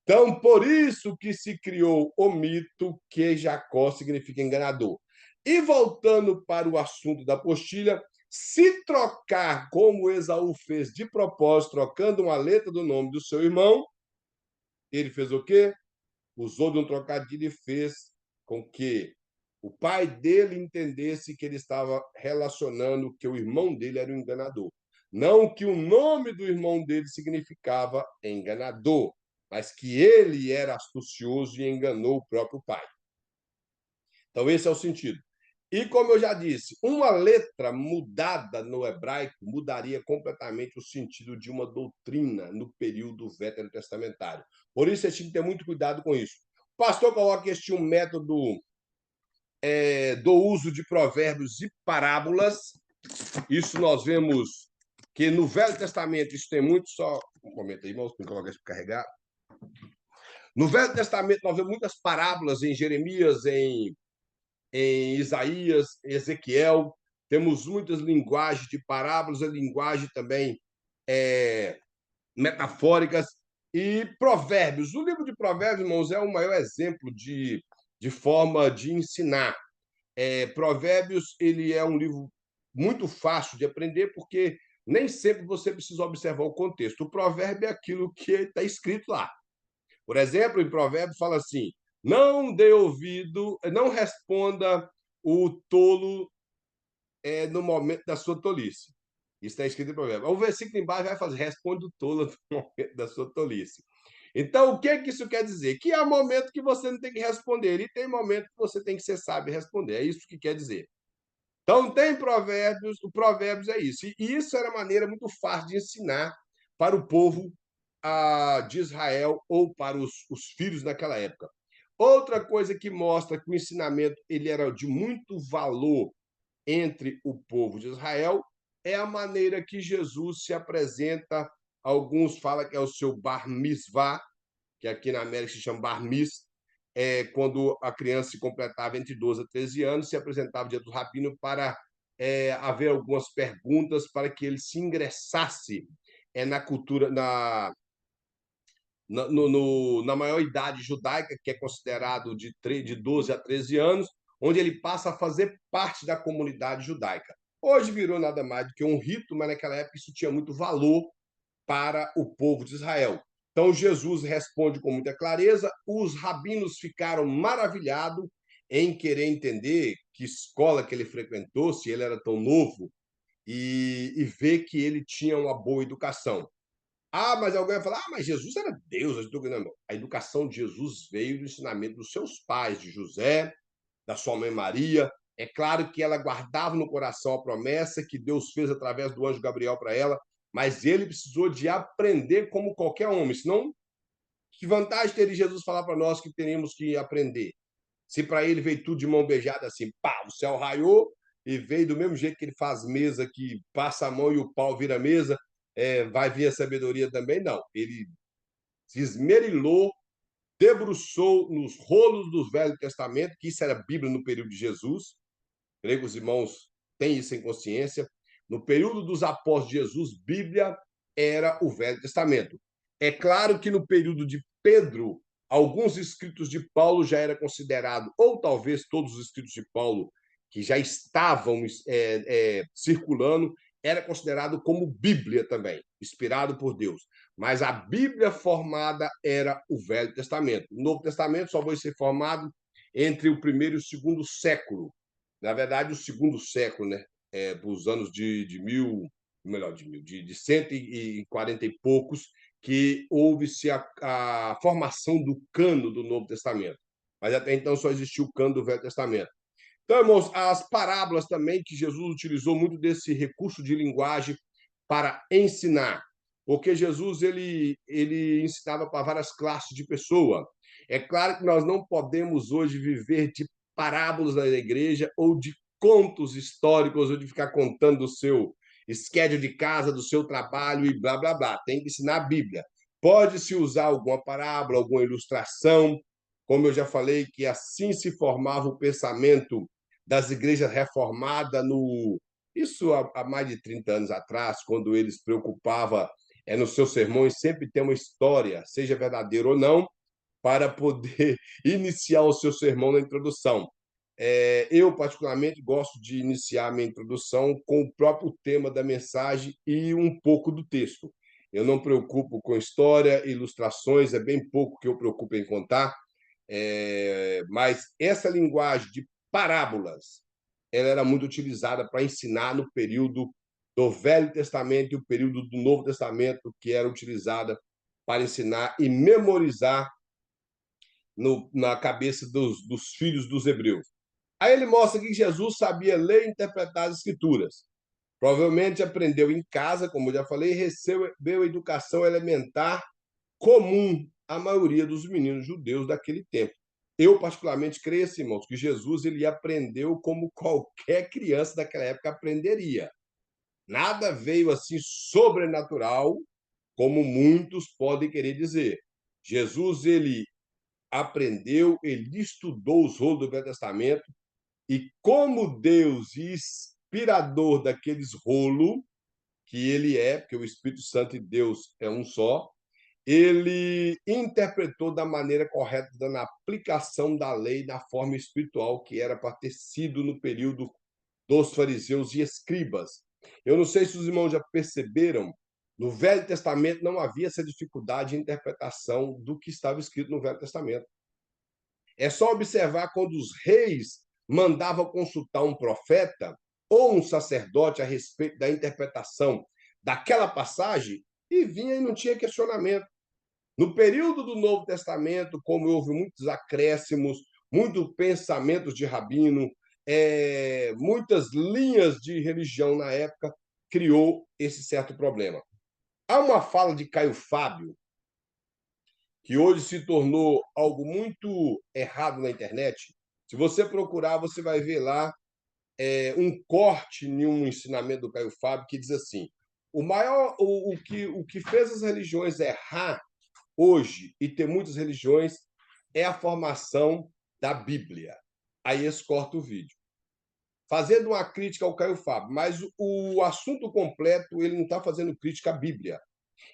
Então, por isso que se criou o mito que Jacó significa enganador. E voltando para o assunto da apostila, se trocar como Esaú fez de propósito, trocando uma letra do nome do seu irmão, ele fez o quê? Usou de um trocadilho e fez com que o pai dele entendesse que ele estava relacionando que o irmão dele era um enganador. Não que o nome do irmão dele significava enganador, mas que ele era astucioso e enganou o próprio pai. Então, esse é o sentido. E, como eu já disse, uma letra mudada no hebraico mudaria completamente o sentido de uma doutrina no período veterotestamentário. Por isso, a gente tem que ter muito cuidado com isso. O pastor coloca que este um método do uso de provérbios e parábolas. Isso nós vemos que no Velho Testamento isso tem muito, só um momento aí, irmãos, para colocar isso para carregar. No Velho Testamento nós vemos muitas parábolas em Jeremias, em Isaías, Ezequiel. Temos muitas linguagens de parábolas, a linguagem também metafóricas e provérbios. O livro de provérbios, irmãos, é o maior exemplo de forma de ensinar. Provérbios, ele é um livro muito fácil de aprender, porque nem sempre você precisa observar o contexto. O provérbio é aquilo que está escrito lá. Por exemplo, em Provérbios fala assim: não dê ouvido, não responda o tolo no momento da sua tolice. Isso está escrito em Provérbios. O versículo embaixo vai fazer: responde o tolo no momento da sua tolice. Então, o que é que isso quer dizer? Que há momento que você não tem que responder e tem momento que você tem que ser sábio e responder. É isso que quer dizer. Então, tem provérbios, o provérbios é isso. E isso era uma maneira muito fácil de ensinar para o povo de Israel ou para os filhos naquela época. Outra coisa que mostra que o ensinamento ele era de muito valor entre o povo de Israel é a maneira que Jesus se apresenta. Alguns falam que é o seu bar mitzvah, que aqui na América se chama bar mitzvah, quando a criança se completava entre 12 a 13 anos, se apresentava diante do rabino para haver algumas perguntas para que ele se ingressasse na cultura, na maior idade judaica, que é considerado de 12 a 13 anos, onde ele passa a fazer parte da comunidade judaica. Hoje virou nada mais do que um rito, mas naquela época isso tinha muito valor para o povo de Israel. Então Jesus responde com muita clareza, os rabinos ficaram maravilhados em querer entender que escola que ele frequentou, se ele era tão novo, e ver que ele tinha uma boa educação. Mas alguém vai falar, mas Jesus era Deus. A educação de Jesus veio do ensinamento dos seus pais, de José, da sua mãe Maria. É claro que ela guardava no coração a promessa que Deus fez através do anjo Gabriel para ela, mas ele precisou de aprender como qualquer homem. Senão, que vantagem teria Jesus falar para nós que teríamos que aprender? Se para ele veio tudo de mão beijada assim, pá, o céu raiou e veio do mesmo jeito que ele faz mesa, que passa a mão e o pau vira mesa, vai vir a sabedoria também? Não. Ele se esmerilou, debruçou nos rolos do Velho Testamento, que isso era a Bíblia no período de Jesus. Creio que os irmãos têm isso em consciência. No período dos apóstolos de Jesus, Bíblia era o Velho Testamento. É claro que no período de Pedro, alguns escritos de Paulo já era considerado, ou talvez todos os escritos de Paulo que já estavam circulando, era considerado como Bíblia também, inspirado por Deus. Mas a Bíblia formada era o Velho Testamento. O Novo Testamento só vai ser formado entre o primeiro e o segundo século. Na verdade, o segundo século, né? Dos anos de mil, melhor, de 140 e poucos, que houve-se a formação do cano do Novo Testamento. Mas até então só existiu o cano do Velho Testamento. Então, irmãos, as parábolas também, que Jesus utilizou muito desse recurso de linguagem para ensinar, porque Jesus ele ensinava para várias classes de pessoa. É claro que nós não podemos hoje viver de parábolas da igreja ou de contos históricos ou de ficar contando o seu schedule de casa, do seu trabalho e blá, blá, blá. Tem que ensinar a Bíblia. Pode-se usar alguma parábola, alguma ilustração, como eu já falei, que assim se formava o pensamento das igrejas reformadas isso há mais de 30 anos atrás, quando eles preocupavam nos seus sermões sempre ter uma história, seja verdadeira ou não, para poder iniciar o seu sermão na introdução. Eu, particularmente, gosto de iniciar minha introdução com o próprio tema da mensagem e um pouco do texto. Eu não me preocupo com história, ilustrações, é bem pouco que eu preocupo em contar, mas essa linguagem de parábolas, ela era muito utilizada para ensinar no período do Velho Testamento e o período do Novo Testamento, que era utilizada para ensinar e memorizar na cabeça dos filhos dos hebreus. Aí ele mostra que Jesus sabia ler e interpretar as escrituras. Provavelmente aprendeu em casa, como eu já falei, e recebeu educação elementar comum à maioria dos meninos judeus daquele tempo. Eu, particularmente, creio, assim, irmãos, que Jesus ele aprendeu como qualquer criança daquela época aprenderia. Nada veio assim sobrenatural, como muitos podem querer dizer. Jesus ele aprendeu, ele estudou os rolos do Velho Testamento, e como Deus inspirador daqueles rolos, que ele é, porque o Espírito Santo e Deus é um só, ele interpretou da maneira correta, dando a aplicação da lei na forma espiritual que era para ter sido no período dos fariseus e escribas. Eu não sei se os irmãos já perceberam, no Velho Testamento não havia essa dificuldade de interpretação do que estava escrito no Velho Testamento. É só observar quando os reis mandavam consultar um profeta ou um sacerdote a respeito da interpretação daquela passagem e vinha e não tinha questionamento. No período do Novo Testamento, como houve muitos acréscimos, muitos pensamentos de rabino, muitas linhas de religião na época, criou esse certo problema. Há uma fala de Caio Fábio, que hoje se tornou algo muito errado na internet. Se você procurar, você vai ver lá um corte em um ensinamento do Caio Fábio que diz assim: o que fez as religiões errar hoje e ter muitas religiões é a formação da Bíblia. Aí eles cortam o vídeo. Fazendo uma crítica ao Caio Fábio, mas o assunto completo ele não está fazendo crítica à Bíblia.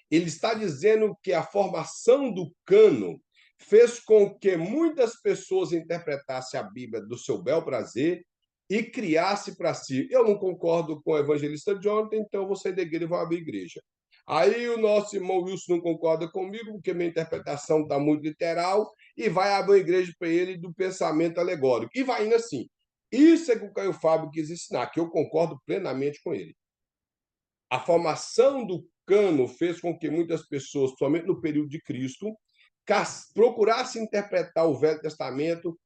Ele está dizendo que a formação do cano fez com que muitas pessoas interpretassem a Bíblia do seu bel prazer e criasse para si. Eu não concordo com o evangelista Jonathan, então eu vou sair da igreja e vou abrir igreja. Aí o nosso irmão Wilson não concorda comigo, porque minha interpretação está muito literal, e vai abrir a igreja para ele do pensamento alegórico. E vai indo assim. Isso é que o Caio Fábio quis ensinar, que eu concordo plenamente com ele. A formação do cano fez com que muitas pessoas, somente no período de Cristo, procurassem interpretar o Velho Testamento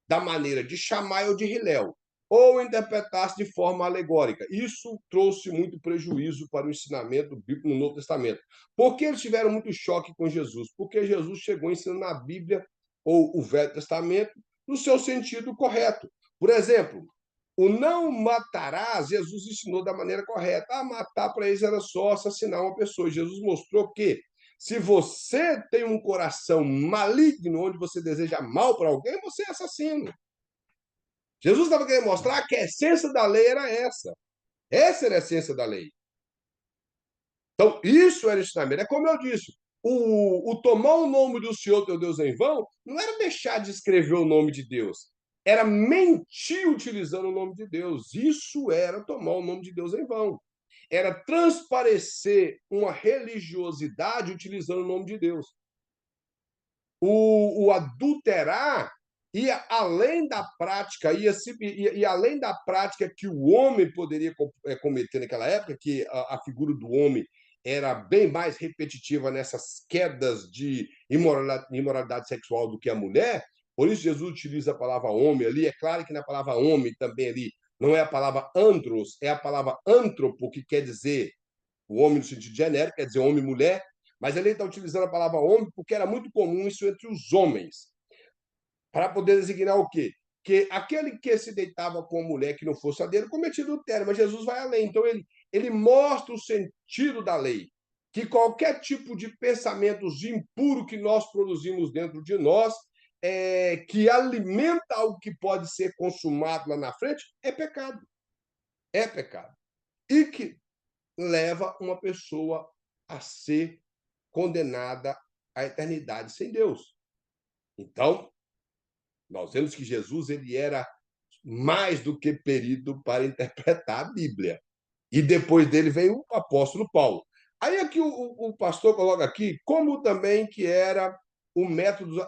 da maneira de Shammai ou de Hillel, ou interpretasse de forma alegórica. Isso trouxe muito prejuízo para o ensinamento bíblico no Novo Testamento. Por que eles tiveram muito choque com Jesus? Porque Jesus chegou ensinando a Bíblia ou o Velho Testamento no seu sentido correto. Por exemplo, o não matarás, Jesus ensinou da maneira correta. Matar para eles era só assassinar uma pessoa. Jesus mostrou que se você tem um coração maligno, onde você deseja mal para alguém, você é assassino. Jesus estava querendo mostrar que a essência da lei era essa. Essa era a essência da lei. Então, isso era ensinamento. É como eu disse, o tomar o nome do Senhor teu Deus em vão não era deixar de escrever o nome de Deus. Era mentir utilizando o nome de Deus. Isso era tomar o nome de Deus em vão. Era transparecer uma religiosidade utilizando o nome de Deus. O adulterar ia além da prática, ia além da prática que o homem poderia cometer naquela época, que a figura do homem era bem mais repetitiva nessas quedas de imoralidade sexual do que a mulher. Por isso Jesus utiliza a palavra homem ali. É claro que na palavra homem também ali não é a palavra andros, é a palavra antropo, que quer dizer o homem no sentido genérico, quer dizer homem e mulher, mas ele está utilizando a palavra homem porque era muito comum isso entre os homens, para poder designar o quê? Que aquele que se deitava com uma mulher que não fosse a dele cometia adultério, mas Jesus vai além. Então ele mostra o sentido da lei, que qualquer tipo de pensamentos impuro que nós produzimos dentro de nós, que alimenta algo que pode ser consumado lá na frente, é pecado. É pecado. E que leva uma pessoa a ser condenada à eternidade sem Deus. Então, nós vemos que Jesus ele era mais do que perito para interpretar a Bíblia. E depois dele veio o apóstolo Paulo. Aí aqui o pastor coloca aqui como também que era o método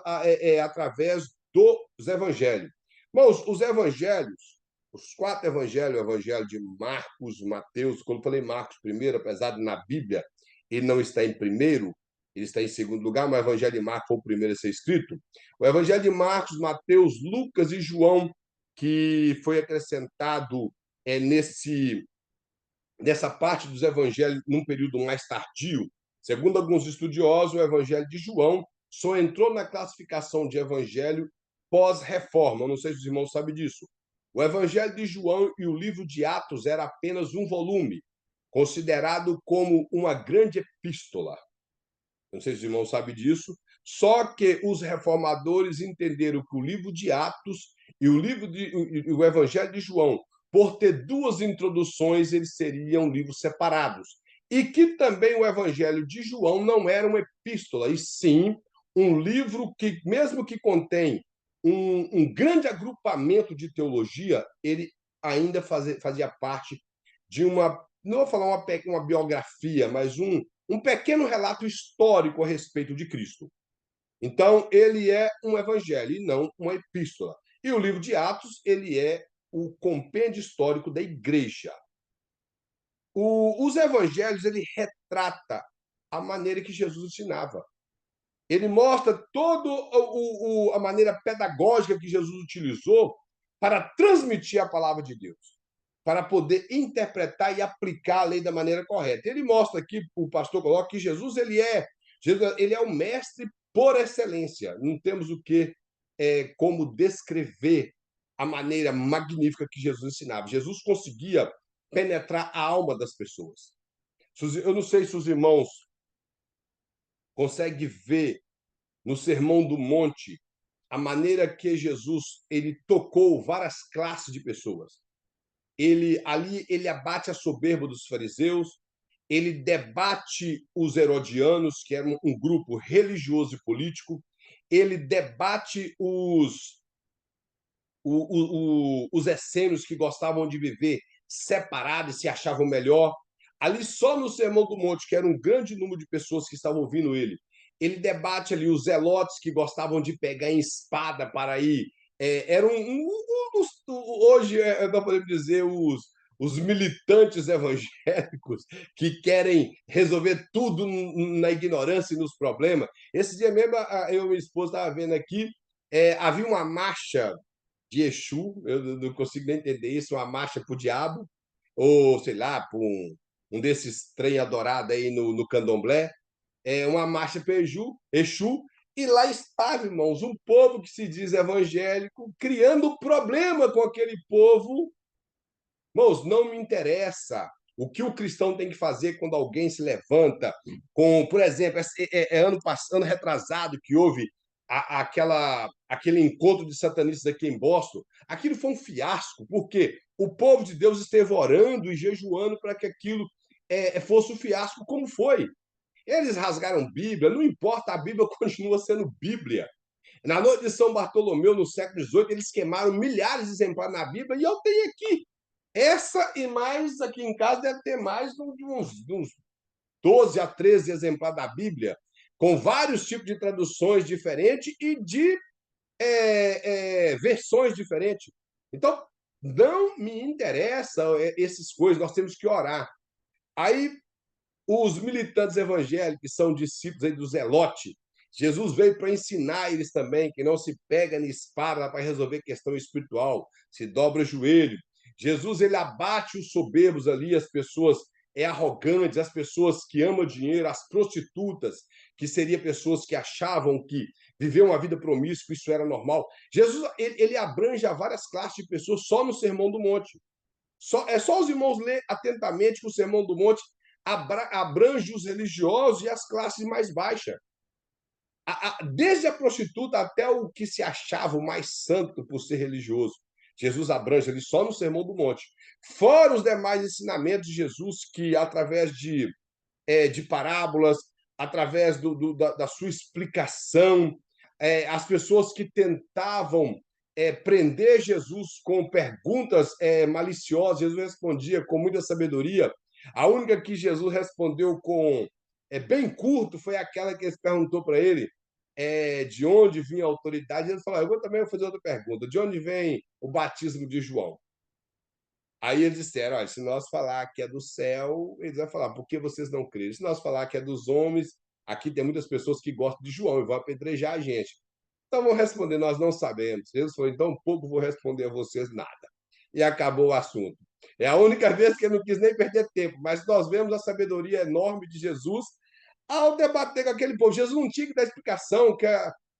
através dos evangelhos. Irmãos, os evangelhos, os 4 evangelhos, o evangelho de Marcos, Mateus, quando eu falei Marcos primeiro, apesar de na Bíblia ele não está em primeiro, ele está em segundo lugar, mas o evangelho de Marcos foi o primeiro a ser escrito. O evangelho de Marcos, Mateus, Lucas e João, que foi acrescentado nessa parte dos evangelhos num período mais tardio. Segundo alguns estudiosos, o evangelho de João só entrou na classificação de evangelho pós-reforma. Eu não sei se os irmãos sabem disso. O evangelho de João e o livro de Atos era apenas um volume, considerado como uma grande epístola. Não sei se os irmãos sabem disso. Só que os reformadores entenderam que o livro de Atos e o Evangelho de João, por ter 2 introduções, eles seriam livros separados. E que também o Evangelho de João não era uma epístola, e sim um livro que, mesmo que contém um grande agrupamento de teologia, ele ainda fazia parte de uma, não vou falar uma biografia, mas um pequeno relato histórico a respeito de Cristo. Então, ele é um evangelho e não uma epístola. E o livro de Atos, ele é o compêndio histórico da igreja. Os evangelhos, ele retrata a maneira que Jesus ensinava. Ele mostra toda a maneira pedagógica que Jesus utilizou para transmitir a palavra de Deus, para poder interpretar e aplicar a lei da maneira correta. Ele mostra aqui, o pastor coloca que Jesus ele é o mestre por excelência. Não temos o que como descrever a maneira magnífica que Jesus ensinava. Jesus conseguia penetrar a alma das pessoas. Eu não sei se os irmãos conseguem ver no Sermão do Monte a maneira que Jesus ele tocou várias classes de pessoas. Ele abate a soberba dos fariseus, ele debate os herodianos, que eram um grupo religioso e político, ele debate os essênios que gostavam de viver separados e se achavam melhor. Ali só no Sermão do Monte, que era um grande número de pessoas que estavam ouvindo ele debate ali os zelotes que gostavam de pegar em espada para ir. Era hoje, nós podemos dizer, os militantes evangélicos que querem resolver tudo na ignorância e nos problemas. Esse dia mesmo, eu e minha esposa estavam vendo aqui, havia uma marcha de Exu, eu não consigo nem entender isso, uma marcha para o diabo, ou sei lá, para um desses trem adorado aí no candomblé, uma marcha para Exu, e lá estava, irmãos, um povo que se diz evangélico, criando problema com aquele povo. Irmãos, não me interessa o que o cristão tem que fazer quando alguém se levanta com, por exemplo, ano retrasado, que houve aquele encontro de satanistas aqui em Boston. Aquilo foi um fiasco, porque o povo de Deus esteve orando e jejuando para que aquilo fosse um fiasco, como foi. Eles rasgaram Bíblia, não importa, a Bíblia continua sendo Bíblia. Na noite de São Bartolomeu, no século XVIII, eles queimaram milhares de exemplares na Bíblia, e eu tenho aqui. Essa e mais aqui em casa deve ter mais de uns 12 a 13 exemplares da Bíblia, com vários tipos de traduções diferentes e de versões diferentes. Então, não me interessa essas coisas, nós temos que orar. Aí, os militantes evangélicos, que são discípulos aí do Zelote, Jesus veio para ensinar eles também que não se pega na espada para resolver questão espiritual, se dobra o joelho. Jesus ele abate os soberbos ali, as pessoas arrogantes, as pessoas que amam dinheiro, as prostitutas, que seriam pessoas que achavam que viver uma vida promíscua, isso era normal. Jesus ele abrange a várias classes de pessoas só no Sermão do Monte. É só os irmãos ler atentamente que o Sermão do Monte abrange os religiosos e as classes mais baixas. Desde a prostituta até o que se achava o mais santo por ser religioso. Jesus abrange ali só no Sermão do Monte. Fora os demais ensinamentos de Jesus, que através de parábolas, através da sua explicação, as pessoas que tentavam prender Jesus com perguntas maliciosas. Jesus respondia com muita sabedoria. A única que Jesus respondeu com bem curto foi aquela que eles perguntou para ele de onde vinha a autoridade. Ele falou: eu também vou fazer outra pergunta. De onde vem o batismo de João? Aí eles disseram: olha, se nós falar que é do céu, eles vão falar: por que vocês não creem? Se nós falar que é dos homens, aqui tem muitas pessoas que gostam de João e vão apedrejar a gente. Então vão responder: nós não sabemos. Jesus falou: então pouco vou responder a vocês nada. E acabou o assunto. É a única vez que eu não quis nem perder tempo, mas nós vemos a sabedoria enorme de Jesus ao debater com aquele povo. Jesus não tinha que dar explicação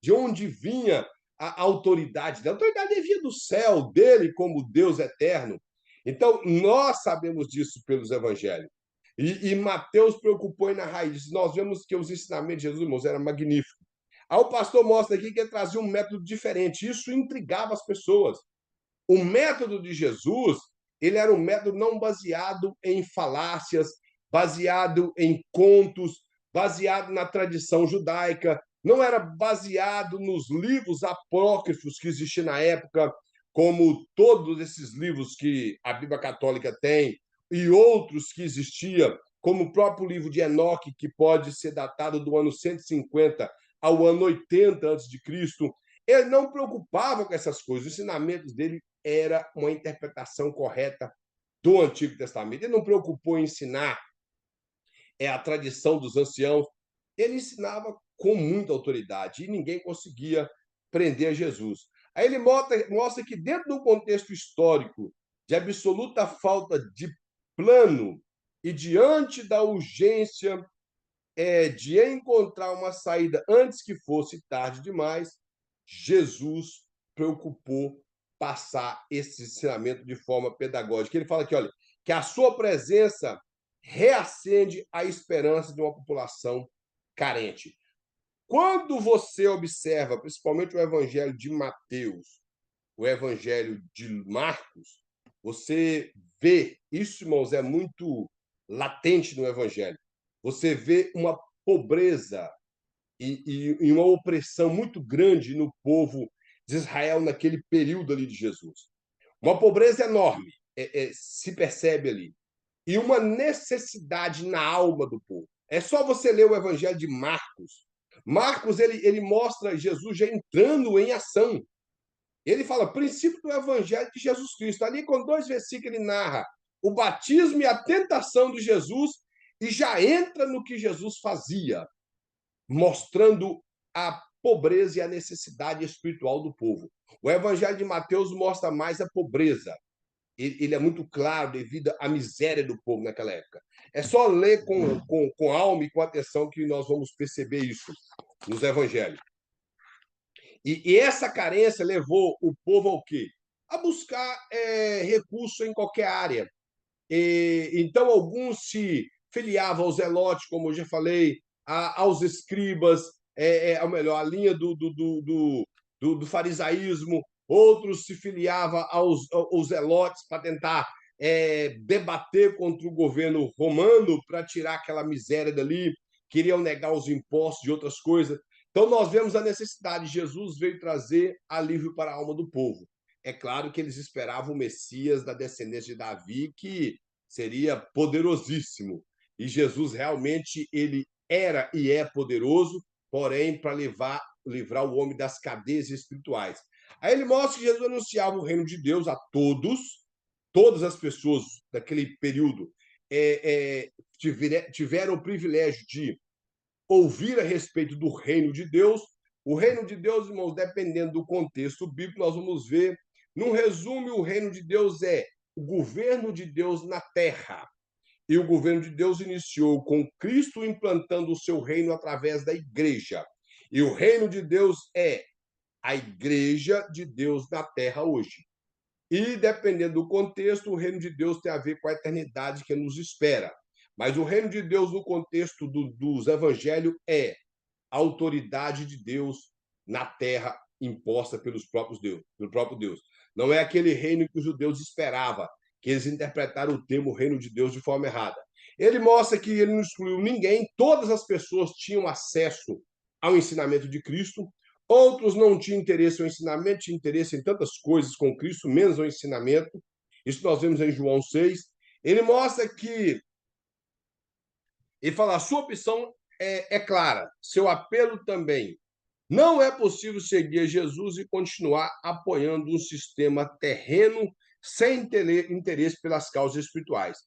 de onde vinha a autoridade. A autoridade vinha do céu, dele como Deus eterno. Então, nós sabemos disso pelos evangelhos. E Mateus preocupou na raiz. Nós vemos que os ensinamentos de Jesus, irmãos, eram magníficos. Aí o pastor mostra aqui que ele trazia um método diferente. Isso intrigava as pessoas. O método de Jesus, ele era um método não baseado em falácias, baseado em contos, baseado na tradição judaica, não era baseado nos livros apócrifos que existiam na época, como todos esses livros que a Bíblia Católica tem, e outros que existiam, como o próprio livro de Enoque, que pode ser datado do ano 150 ao ano 80 a.C. Ele não preocupava com essas coisas. Os ensinamentos dele era uma interpretação correta do Antigo Testamento. Ele não preocupou em ensinar a tradição dos anciãos. Ele ensinava com muita autoridade e ninguém conseguia prender Jesus. Aí ele mostra que dentro do contexto histórico de absoluta falta de plano e diante da urgência de encontrar uma saída antes que fosse tarde demais, Jesus preocupou passar esse ensinamento de forma pedagógica. Ele fala aqui, olha, que a sua presença reacende a esperança de uma população carente. Quando você observa, principalmente o Evangelho de Mateus, o Evangelho de Marcos, você vê, isso, irmãos, é muito latente no Evangelho. Você vê uma pobreza e uma opressão muito grande no povo de Israel naquele período ali de Jesus. Uma pobreza enorme, se percebe ali. E uma necessidade na alma do povo. É só você ler o Evangelho de Marcos. Marcos, ele mostra Jesus já entrando em ação. Ele fala, princípio do Evangelho de Jesus Cristo. Ali, com 2 versículos, ele narra o batismo e a tentação de Jesus e já entra no que Jesus fazia, mostrando a pobreza e a necessidade espiritual do povo. O Evangelho de Mateus mostra mais a pobreza. Ele é muito claro devido à miséria do povo naquela época. É só ler com alma e com atenção que nós vamos perceber isso nos evangelhos. E essa carência levou o povo ao quê? A buscar recurso em qualquer área. Então, alguns se filiavam aos zelotes, como eu já falei, aos escribas, ou melhor, a linha do farisaísmo, outros se filiavam aos zelotes para tentar debater contra o governo romano para tirar aquela miséria dali, queriam negar os impostos e outras coisas. Então, nós vemos a necessidade. Jesus veio trazer alívio para a alma do povo. É claro que eles esperavam o Messias da descendência de Davi, que seria poderosíssimo. E Jesus realmente ele era e é poderoso, porém para livrar o homem das cadeias espirituais. Aí ele mostra que Jesus anunciava o reino de Deus a todas as pessoas daquele período tiveram o privilégio de ouvir a respeito do reino de Deus. O reino de Deus, irmãos, dependendo do contexto bíblico, nós vamos ver. Num resumo, o reino de Deus é o governo de Deus na terra. E o governo de Deus iniciou com Cristo implantando o seu reino através da igreja. E o reino de Deus é a igreja de Deus na terra hoje. E, dependendo do contexto, o reino de Deus tem a ver com a eternidade que nos espera. Mas o reino de Deus, no contexto dos evangelhos, é a autoridade de Deus na terra imposta pelo próprio Deus. Não é aquele reino que os judeus esperavam, que eles interpretaram o termo reino de Deus de forma errada. Ele mostra que ele não excluiu ninguém, todas as pessoas tinham acesso ao ensinamento de Cristo. Outros não tinham interesse no ensinamento, tinham interesse em tantas coisas com Cristo, menos no ensinamento. Isso nós vemos em João 6. Ele mostra que, ele fala, a sua opção é clara, seu apelo também. Não é possível seguir Jesus e continuar apoiando um sistema terreno sem interesse pelas causas espirituais.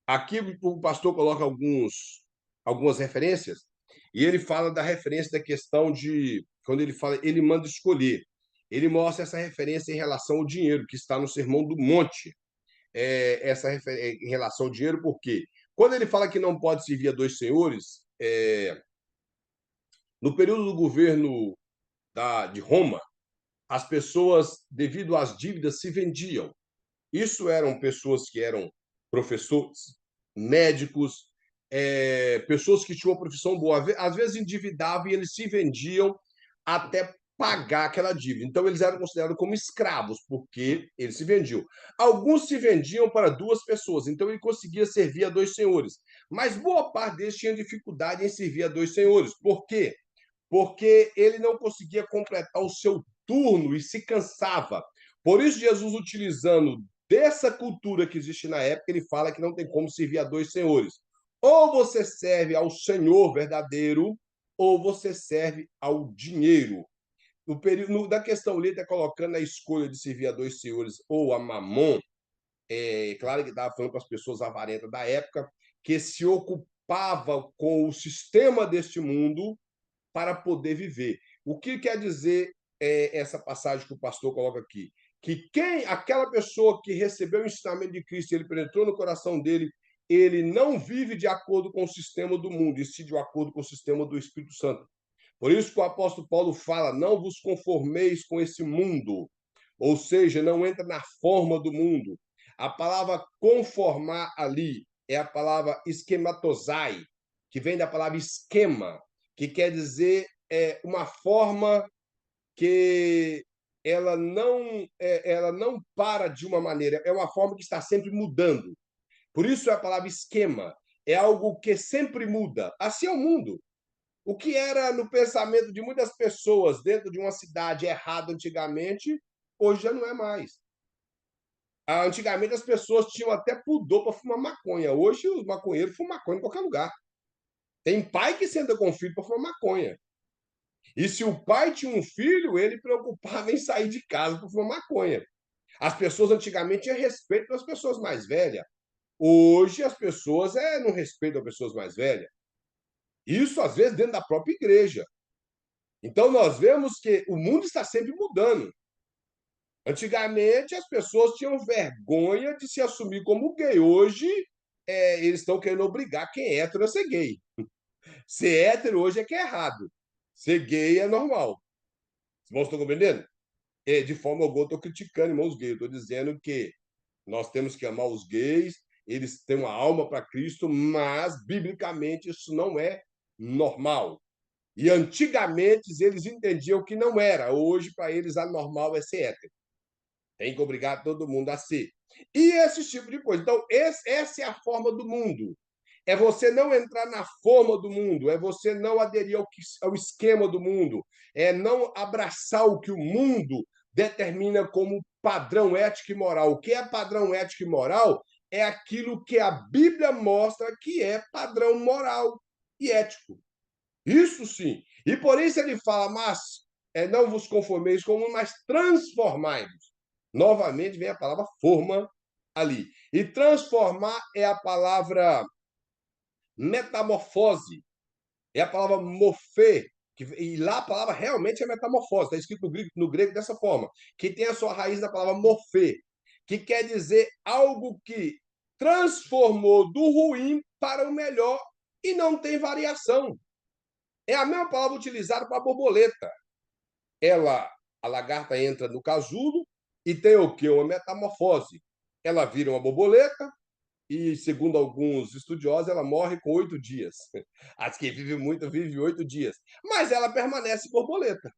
Aqui o pastor coloca algumas referências, e ele fala da referência da questão de, quando ele fala, ele manda escolher. Ele mostra essa referência em relação ao dinheiro, que está no Sermão do Monte. Em relação ao dinheiro, por quê? Quando ele fala que não pode servir a dois senhores, no período do governo de Roma, as pessoas, devido às dívidas, se vendiam. Isso eram pessoas que eram professores, médicos, pessoas que tinham uma profissão boa. Às vezes endividavam e eles se vendiam até pagar aquela dívida. Então, eles eram considerados como escravos, porque eles se vendiam. Alguns se vendiam para duas pessoas, então ele conseguia servir a dois senhores. Mas boa parte deles tinha dificuldade em servir a dois senhores. Por quê? Porque ele não conseguia completar o seu turno e se cansava. Por isso, Jesus, utilizando dessa cultura que existe na época, ele fala que não tem como servir a dois senhores. Ou você serve ao Senhor verdadeiro, ou você serve ao dinheiro. No período da questão ali, está colocando a escolha de servir a dois senhores ou a mamon. Claro que estava falando para as pessoas avarentas da época, que se ocupava com o sistema deste mundo para poder viver. O que quer dizer essa passagem que o pastor coloca aqui? Que aquela pessoa que recebeu o ensinamento de Cristo, ele penetrou no coração dele, ele não vive de acordo com o sistema do mundo, e sim de acordo com o sistema do Espírito Santo. Por isso que o apóstolo Paulo fala: não vos conformeis com esse mundo, ou seja, não entra na forma do mundo. A palavra conformar ali é a palavra esquematosai, que vem da palavra esquema, que quer dizer uma forma que ela não para de uma maneira, é uma forma que está sempre mudando. Por isso é a palavra esquema, é algo que sempre muda. Assim é o mundo. O que era no pensamento de muitas pessoas dentro de uma cidade errado antigamente, hoje já não é mais. Antigamente as pessoas tinham até pudor para fumar maconha. Hoje os maconheiros fumam maconha em qualquer lugar. Tem pai que senta com o filho para fumar maconha. E se o pai tinha um filho, ele preocupava em sair de casa para fumar maconha. As pessoas antigamente tinham respeito pelas pessoas mais velhas. Hoje as pessoas não respeitam as pessoas mais velhas. Isso, às vezes, dentro da própria igreja. Então, nós vemos que o mundo está sempre mudando. Antigamente, as pessoas tinham vergonha de se assumir como gay. Hoje, eles estão querendo obrigar quem é hétero a ser gay. Ser hétero hoje é que é errado. Ser gay é normal. Vocês estão compreendendo? De forma alguma, estou criticando irmãos gays. Estou dizendo que nós temos que amar os gays, eles têm uma alma para Cristo, mas, biblicamente, isso não é normal. E antigamente eles entendiam que não era. Hoje, para eles, a normal é ser hétero. Tem que obrigar todo mundo a ser. E esse tipo de coisa. Então, essa é a forma do mundo. É você não entrar na forma do mundo, é você não aderir ao esquema do mundo, é não abraçar o que o mundo determina como padrão ético e moral. O que é padrão ético e moral é aquilo que a Bíblia mostra que é padrão moral e ético. Isso sim. E por isso ele fala, mas não vos conformeis com o mundo, mas transformai-vos. Novamente vem a palavra forma ali. E transformar é a palavra metamorfose. É a palavra morfê, e lá a palavra realmente é metamorfose, está escrito no grego dessa forma, que tem a sua raiz na palavra morfê, que quer dizer algo que transformou do ruim para o melhor e não tem variação. É a mesma palavra utilizada para a borboleta. A lagarta entra no casulo e tem o quê? Uma metamorfose. Ela vira uma borboleta, e, segundo alguns estudiosos, ela morre com 8 dias. As que vivem muito, vivem 8 dias. Mas ela permanece borboleta.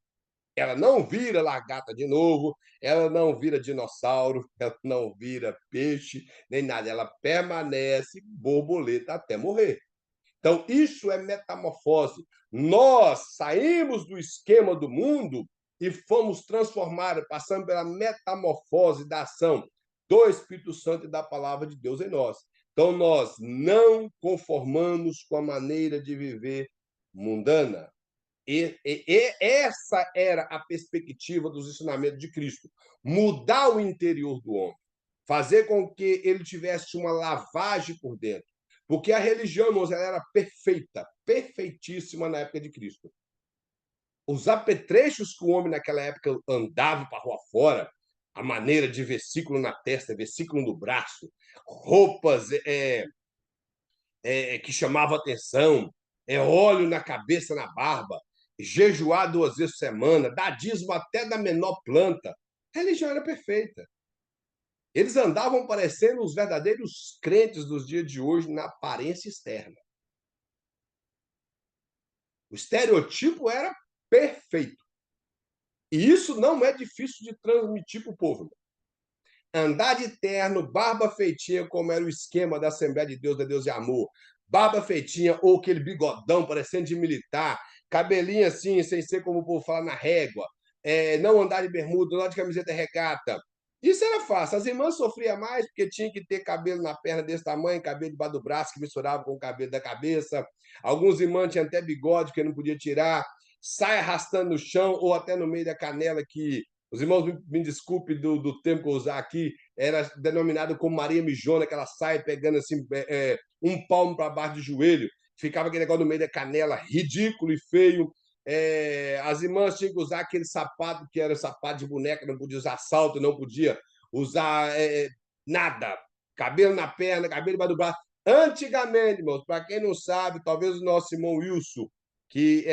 Ela não vira lagarta de novo, ela não vira dinossauro, ela não vira peixe, nem nada. Ela permanece borboleta até morrer. Então, isso é metamorfose. Nós saímos do esquema do mundo e fomos transformados, passando pela metamorfose da ação do Espírito Santo e da palavra de Deus em nós. Então, nós não conformamos com a maneira de viver mundana. E essa era a perspectiva dos ensinamentos de Cristo. Mudar o interior do homem. Fazer com que ele tivesse uma lavagem por dentro. Porque a religião, irmãos, ela era perfeita, perfeitíssima na época de Cristo. Os apetrechos que o homem naquela época andava para rua fora, a maneira de versículo na testa, versículo no braço, roupas que chamavam atenção, óleo na cabeça, na barba, jejuar 2 vezes por semana, dar dízimo até da menor planta. A religião era perfeita. Eles andavam parecendo os verdadeiros crentes dos dias de hoje na aparência externa. O estereotipo era perfeito. E isso não é difícil de transmitir para o povo. Andar de terno, barba feitinha, como era o esquema da Assembleia de Deus, da Deus e Amor. Barba feitinha ou aquele bigodão parecendo de militar, cabelinho assim, sem ser como o povo fala, na régua. Não andar de bermuda, não andar de camiseta regata. Isso era fácil. As irmãs sofriam mais porque tinha que ter cabelo na perna desse tamanho, cabelo debaixo do braço que misturava com o cabelo da cabeça. Alguns irmãos tinham até bigode que não podia tirar. Sai arrastando no chão ou até no meio da canela, que os irmãos me desculpem do tempo que eu usar aqui, era denominado como Maria Mijona, que ela sai pegando assim um palmo para baixo do joelho, ficava aquele negócio no meio da canela, ridículo e feio. As irmãs tinham que usar aquele sapato que era sapato de boneca, não podia usar salto, não podia usar nada, cabelo na perna, cabelo debaixo do braço. Antigamente, irmãos, para quem não sabe, talvez o nosso irmão Wilson, que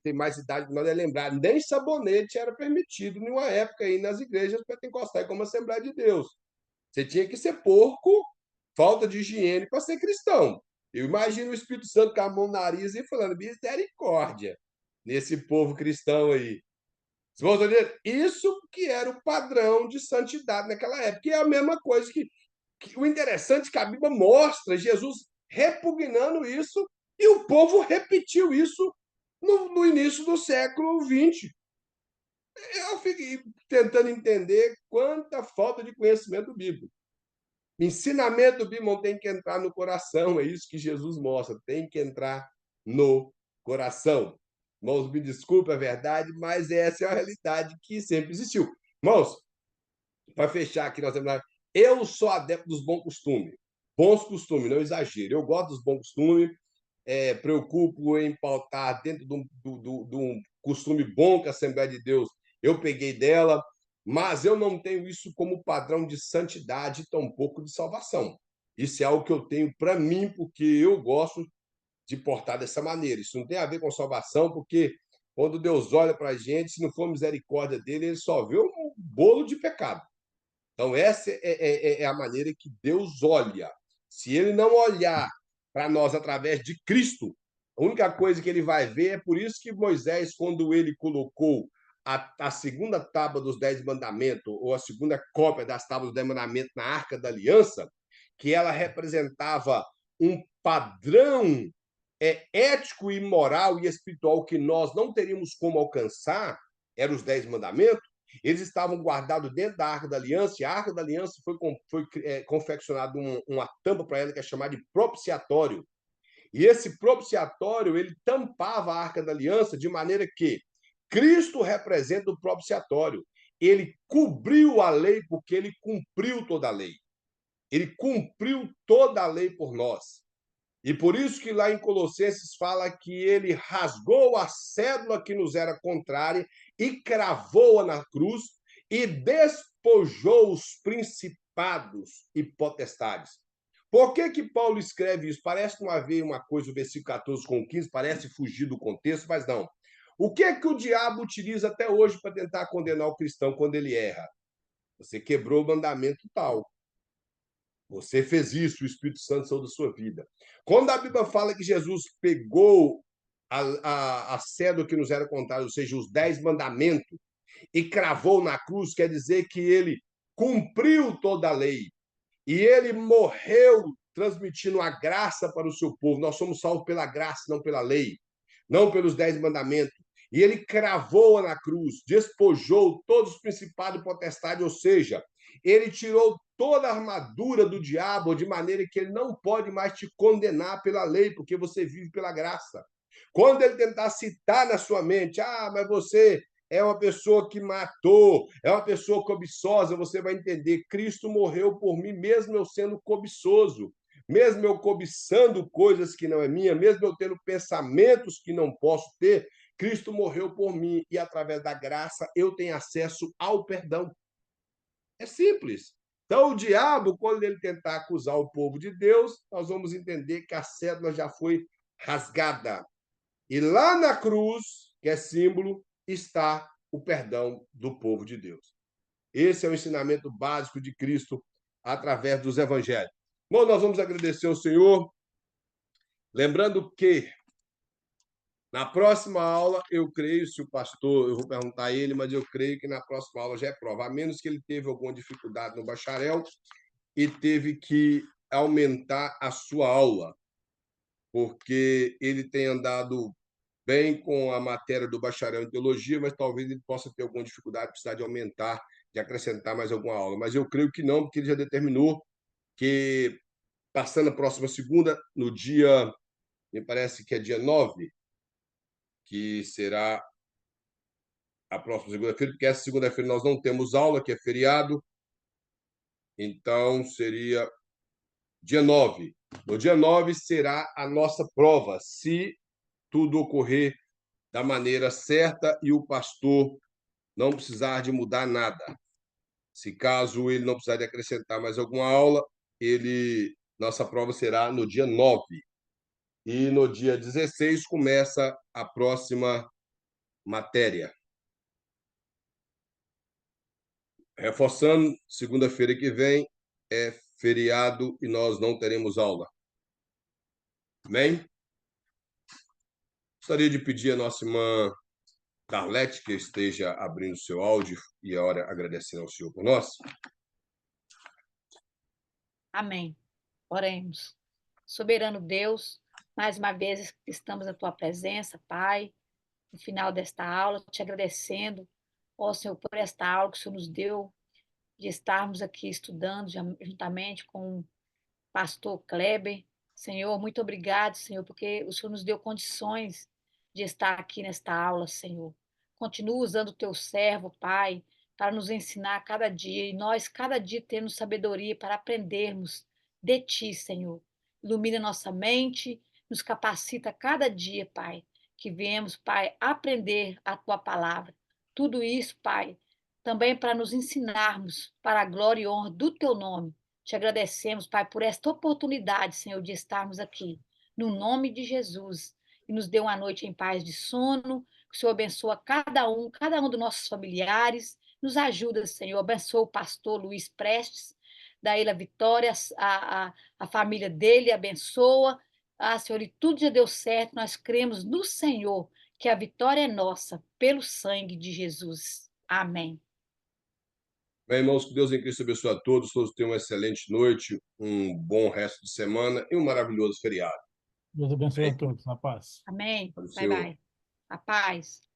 tem mais idade que nós, é lembrar, nem sabonete era permitido em uma época aí nas igrejas pentecostais como Assembleia de Deus. Você tinha que ser porco, falta de higiene para ser cristão. Eu imagino o Espírito Santo com a mão no nariz e falando misericórdia nesse povo cristão aí. Isso que era o padrão de santidade naquela época. E é a mesma coisa que o interessante é que a Bíblia mostra Jesus repugnando isso e o povo repetiu isso no início do século XX. Eu fiquei tentando entender quanta falta de conhecimento bíblico. Ensinamento bíblico tem que entrar no coração, é isso que Jesus mostra, tem que entrar no coração. Irmãos, me desculpe a verdade, mas essa é a realidade que sempre existiu. Irmãos, para fechar aqui, eu sou adepto dos bons costumes. Bons costumes, não exagero. Eu gosto dos bons costumes, preocupo em pautar dentro de um costume bom que a Assembleia de Deus eu peguei dela, mas eu não tenho isso como padrão de santidade, tampouco de salvação. Isso é algo que eu tenho para mim, porque eu gosto de portar dessa maneira. Isso não tem a ver com salvação, porque quando Deus olha para a gente, se não for misericórdia dele, ele só vê um bolo de pecado. Então, essa é a maneira que Deus olha. Se ele não olhar para nós através de Cristo, a única coisa que ele vai ver é por isso que Moisés, quando ele colocou a segunda tábua dos 10 mandamentos, ou a segunda cópia das tábuas dos 10 mandamentos na Arca da Aliança, que ela representava um padrão ético e moral e espiritual que nós não teríamos como alcançar, eram os 10 mandamentos. Eles estavam guardados dentro da Arca da Aliança, e a Arca da Aliança foi confeccionada uma tampa para ela que é chamada de propiciatório. E esse propiciatório, ele tampava a Arca da Aliança de maneira que Cristo representa o propiciatório. Ele cobriu a lei porque ele cumpriu toda a lei. Ele cumpriu toda a lei por nós. E por isso que lá em Colossenses fala que ele rasgou a cédula que nos era contrária e cravou-a na cruz e despojou os principados e potestades. Por que Paulo escreve isso? Parece não haver uma coisa, o versículo 14 com 15, parece fugir do contexto, mas não. O que o diabo utiliza até hoje para tentar condenar o cristão quando ele erra? Você quebrou o mandamento tal. Você fez isso, o Espírito Santo saiu da sua vida. Quando a Bíblia fala que Jesus pegou a cédula que nos era contada, ou seja, os 10 mandamentos, e cravou na cruz, quer dizer que ele cumpriu toda a lei. E ele morreu transmitindo a graça para o seu povo. Nós somos salvos pela graça, não pela lei, não pelos 10 mandamentos. E ele cravou na cruz, despojou todos os principados e potestades, ou seja, ele tirou toda a armadura do diabo, de maneira que ele não pode mais te condenar pela lei, porque você vive pela graça. Quando ele tentar citar na sua mente, mas você é uma pessoa que matou, é uma pessoa cobiçosa, você vai entender, Cristo morreu por mim, mesmo eu sendo cobiçoso, mesmo eu cobiçando coisas que não é minha, mesmo eu tendo pensamentos que não posso ter, Cristo morreu por mim e através da graça eu tenho acesso ao perdão. É simples. Então, o diabo, quando ele tentar acusar o povo de Deus, nós vamos entender que a cédula já foi rasgada. E lá na cruz, que é símbolo, está o perdão do povo de Deus. Esse é o ensinamento básico de Cristo através dos evangelhos. Bom, nós vamos agradecer ao Senhor, lembrando que na próxima aula, eu creio, se o pastor, eu vou perguntar a ele, mas eu creio que na próxima aula já é prova, a menos que ele teve alguma dificuldade no bacharel e teve que aumentar a sua aula, porque ele tem andado bem com a matéria do bacharel em teologia, mas talvez ele possa ter alguma dificuldade, precisar de aumentar, de acrescentar mais alguma aula. Mas eu creio que não, porque ele já determinou que, passando a próxima segunda, no dia, me parece que é dia 9, que será a próxima segunda-feira, porque essa segunda-feira nós não temos aula, que é feriado, então seria dia 9. No dia 9 será a nossa prova, se tudo ocorrer da maneira certa e o pastor não precisar de mudar nada. Se caso ele não precisar de acrescentar mais alguma aula, nossa prova será no dia 9. E no dia 16 começa a próxima matéria. Reforçando, segunda-feira que vem é feriado e nós não teremos aula. Amém? Gostaria de pedir à nossa irmã Carlete que esteja abrindo seu áudio e a hora agradecendo ao Senhor por nós. Amém. Oremos. Soberano Deus, mais uma vez estamos na tua presença, Pai, no final desta aula, te agradecendo, ó Senhor, por esta aula que o Senhor nos deu, de estarmos aqui estudando juntamente com o pastor Kleber. Senhor, muito obrigado, Senhor, porque o Senhor nos deu condições de estar aqui nesta aula, Senhor. Continua usando o teu servo, Pai, para nos ensinar cada dia, e nós, cada dia, temos sabedoria para aprendermos de Ti, Senhor. Ilumina nossa mente, nos capacita cada dia, Pai, que viemos, Pai, aprender a Tua palavra. Tudo isso, Pai, também para nos ensinarmos para a glória e honra do Teu nome. Te agradecemos, Pai, por esta oportunidade, Senhor, de estarmos aqui, no nome de Jesus. E nos dê uma noite em paz de sono, que o Senhor abençoa cada um dos nossos familiares. Nos ajuda, Senhor. Abençoa o pastor Luiz Prestes, da Ilha Vitória, a família dele, abençoa. Senhor, e tudo já deu certo. Nós cremos no Senhor, que a vitória é nossa, pelo sangue de Jesus. Amém. Bem, irmãos, que Deus em Cristo abençoe a todos. Todos tenham uma excelente noite, um bom resto de semana e um maravilhoso feriado. Deus abençoe a todos. Na paz. Amém. Para o Bye, Senhor. bye. A paz.